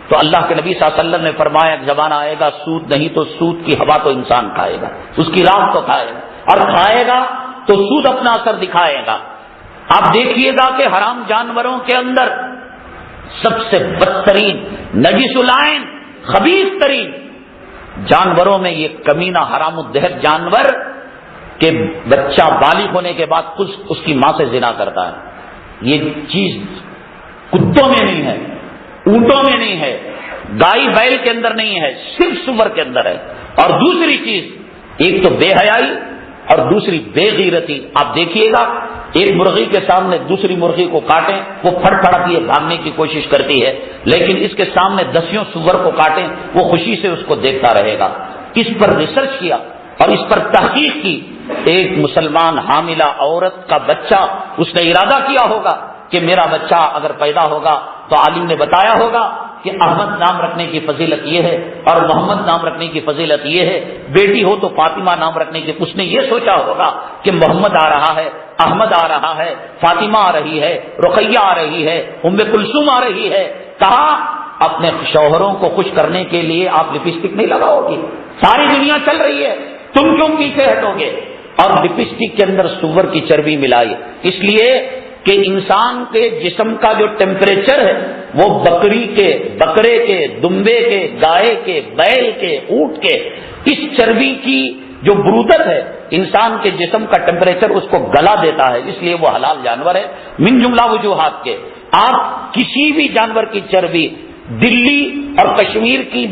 تو اللہ کے نبی صلی اللہ علیہ وسلم نے فرمایا ایک زمانہ آئے گا سود نہیں تو سود کی ہوا تو انسان کھائے گا، اس کی راہ تو کھائے گا، اور کھائے گا تو سود اپنا اثر دکھائے گا۔ آپ دیکھیے گا کہ حرام جانوروں کے اندر سب سے بدترین، نجس العین، خبیث ترین جانوروں میں یہ کمینہ حرام الدہر جانور کہ بچہ بالغ ہونے کے بعد خود اس کی ماں سے زنا کرتا ہے۔ یہ چیز کتوں میں نہیں ہے، اونٹوں میں نہیں ہے، گائے بیل کے اندر نہیں ہے، صرف سور کے اندر ہے۔ اور دوسری چیز، ایک تو بے حیائی اور دوسری بے غیرتی۔ آپ دیکھیے گا ایک مرغی کے سامنے دوسری مرغی کو کاٹیں وہ پھڑ پھڑتی ہے، بھاگنے کی کوشش کرتی ہے، لیکن اس کے سامنے 10 سور کو کاٹیں وہ خوشی سے اس کو دیکھتا رہے گا۔ اس پر ریسرچ کیا اور اس پر تحقیق کی۔ ایک مسلمان حاملہ عورت کا بچہ، اس نے ارادہ کیا ہوگا کہ میرا بچہ اگر پیدا ہوگا تو عالم نے بتایا ہوگا کہ احمد نام رکھنے کی فضیلت یہ ہے اور محمد نام رکھنے کی فضیلت یہ ہے، بیٹی ہو تو فاطمہ نام رکھنے کی۔ اس نے یہ سوچا ہوگا کہ محمد آ رہا ہے، احمد آ رہا ہے، فاطمہ آ رہی ہے، رقیہ آ رہی ہے، ام کلثوم آ رہی ہے۔ کہا اپنے شوہروں کو خوش کرنے کے لیے آپ لپسٹک نہیں لگاؤ گی، ساری دنیا چل رہی ہے، تم کیوں پیچھے ہٹو گے؟ اور لپسٹک کے اندر سور کی چربی ملائی، اس لیے کہ انسان کے جسم کا جو ٹیمپریچر ہے وہ بکرے کے، دمبے کے، گائے کے، بیل کے، اونٹ کے، اس چربی کی جو برودت ہے انسان کے جسم کا ٹیمپریچر اس کو گلا دیتا ہے، اس لیے وہ حلال جانور ہے۔ من جملہ وجوہات کے آپ کسی بھی جانور کی چربی دلی اور کشمیر کی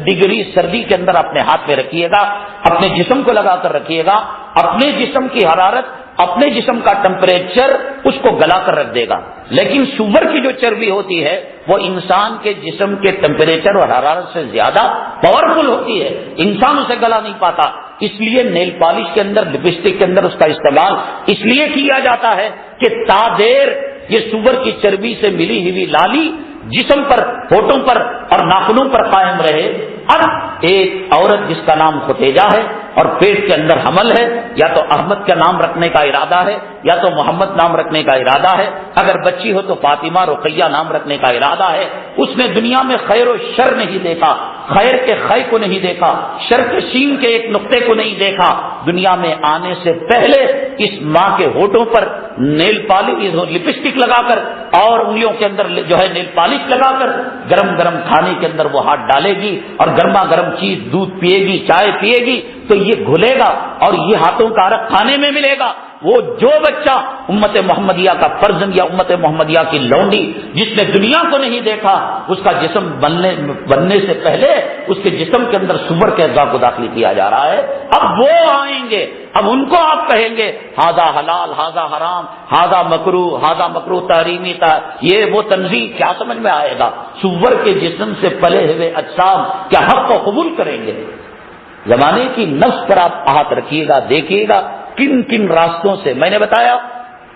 -ڈگری سردی کے اندر اپنے ہاتھ میں رکھیے گا، اپنے جسم کو لگا کر رکھیے گا، اپنے جسم کی حرارت، اپنے جسم کا ٹمپریچر اس کو گلا کر رکھ دے گا۔ لیکن سور کی جو چربی ہوتی ہے وہ انسان کے جسم کے ٹمپریچر اور حرارت سے زیادہ پاورفل ہوتی ہے، انسان اسے گلا نہیں پاتا۔ اس لیے نیل پالش کے اندر، لپسٹک کے اندر اس کا استعمال اس لیے کیا جاتا ہے کہ تادیر یہ سور کی چربی سے ملی ہوئی لالی جسم پر، ہونٹوں پر اور ناخنوں پر قائم رہے۔ اب ایک عورت جس کا نام ختیجہ ہے اور پیٹ کے اندر حمل ہے، یا تو احمد کا نام رکھنے کا ارادہ ہے یا تو محمد نام رکھنے کا ارادہ ہے، اگر بچی ہو تو فاطمہ رقیہ نام رکھنے کا ارادہ ہے۔ اس نے دنیا میں خیر و شر نہیں دیکھا، خیر کے خے کو نہیں دیکھا، شر کے شین کے ایک نقطے کو نہیں دیکھا۔ دنیا میں آنے سے پہلے اس ماں کے ہونٹوں پر نیل پالش، لپسٹک لگا کر اور انگلیوں کے اندر جو ہے نیل پالش لگا کر گرم گرم کھانے کے اندر وہ ہاتھ ڈالے گی اور گرما گرم چیز، دودھ پیے گی، چائے پیے گی تو یہ گھلے گا اور یہ ہاتھوں کا عرق کھانے میں ملے گا۔ وہ جو بچہ امت محمدیہ کا فرزند یا امت محمدیہ کی لونڈی جس نے دنیا کو نہیں دیکھا، اس کا جسم بننے سے پہلے اس کے جسم کے اندر سور کے اعضاء کو داخل کیا جا رہا ہے۔ اب وہ آئیں گے، اب ان کو آپ کہیں گے ہاذا حلال، ہاذا حرام، ہاذا مکروہ تحریمی، یہ وہ تنظیم کیا سمجھ میں آئے گا؟ سور کے جسم سے پلے ہوئے اجسام کیا حق کو قبول کریں گے؟ زمانے کی نفس پر آپ ہاتھ رکھیے گا، دیکھیے گا کن کن راستوں سے۔ میں نے بتایا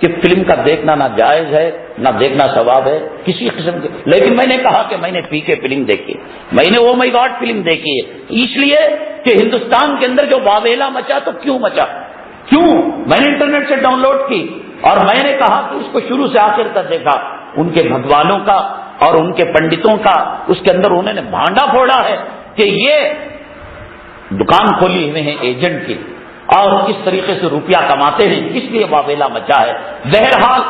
کہ فلم کا دیکھنا نہ جائز ہے نہ دیکھنا ثواب ہے کسی قسم کے، لیکن میں نے کہا کہ میں نے پی کے فلم دیکھی، میں نے او مائی گاڈ فلم دیکھی ہے، اس لیے کہ ہندوستان کے اندر جو واویلا مچا تو کیوں مچا، کیوں؟ میں نے انٹرنیٹ سے ڈاؤن لوڈ کی اور میں نے کہا کہ اس کو شروع سے آخر تک دیکھا، ان کے بھگوانوں کا اور ان کے پنڈتوں کا اس کے اندر انہوں نے بھانڈا پھوڑا ہے کہ یہ دکان کھولی ہوئے ہیں ایجنٹ کی اور کس طریقے سے روپیہ کماتے ہیں، اس لیے واویلا مچا ہے۔ بہرحال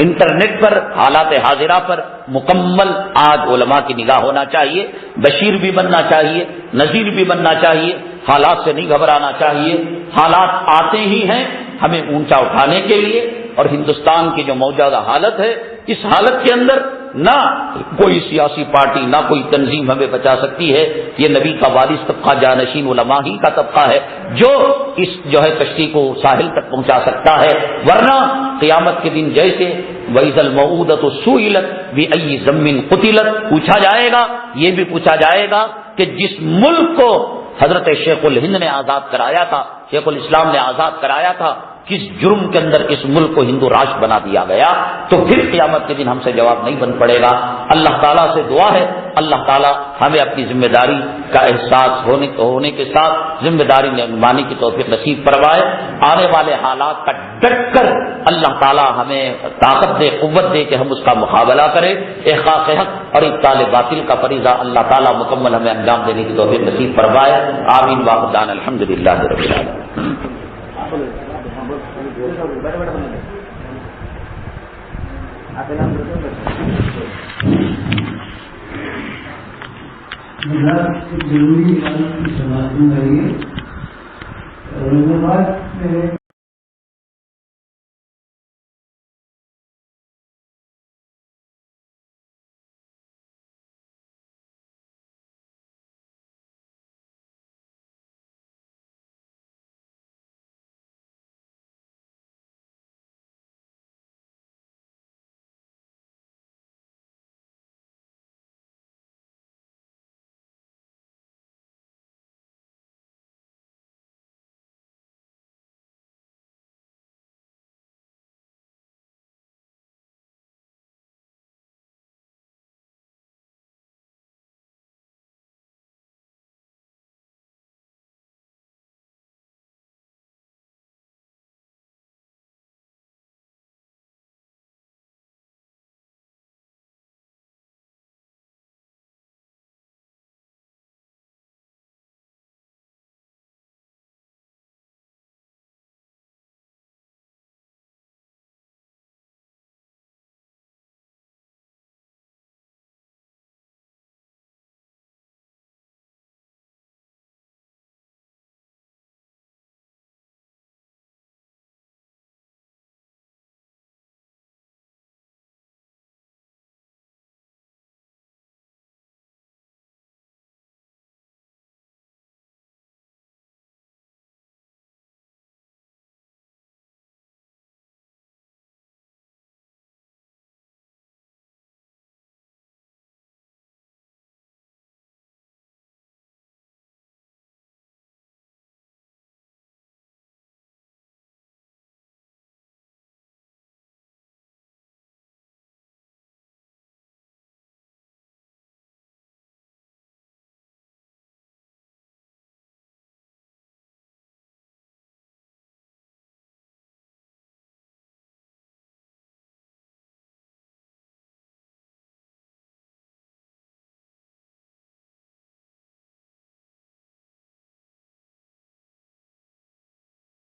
انٹرنیٹ پر، حالات حاضرہ پر مکمل آج علماء کی نگاہ ہونا چاہیے، بشیر بھی بننا چاہیے، نذیر بھی بننا چاہیے، حالات سے نہیں گھبرانا چاہیے۔ حالات آتے ہی ہیں ہمیں اونچا اٹھانے کے لیے، اور ہندوستان کی جو موجودہ حالت ہے اس حالت کے اندر نہ کوئی سیاسی پارٹی نہ کوئی تنظیم ہمیں بچا سکتی ہے۔ یہ نبی کا وارث طبقہ، جانشین علماء ہی کا طبقہ ہے جو اس جو ہے کشتی کو ساحل تک پہنچا سکتا ہے، ورنہ قیامت کے دن جیسے وَإِذَا الْمَوْءُودَةُ سُئِلَتْ بِأَيِّ ذَنبٍ قُتِلَتْ پوچھا جائے گا، یہ بھی پوچھا جائے گا کہ جس ملک کو حضرت شیخ الہند نے آزاد کرایا تھا، شیخ الاسلام نے آزاد کرایا تھا، کس جرم کے اندر اس ملک کو ہندو راج بنا دیا گیا، تو پھر قیامت کے دن ہم سے جواب نہیں بن پڑے گا۔ اللہ تعالیٰ سے دعا ہے اللہ تعالی ہمیں اپنی ذمہ داری کا احساس ہونے کے ساتھ ذمہ داری نبھانے کی توفیق نصیب فرمائے. آنے والے حالات کا ڈٹ کر اللہ تعالی ہمیں طاقت دے، قوت دے کہ ہم اس کا مقابلہ کریں. احقاق حق اور ابطال باطل کا فریضہ اللہ تعالی مکمل ہمیں انجام دینے کی توفیق نصیب فرمائے. آمین واخر الحمدللہ رب ضروری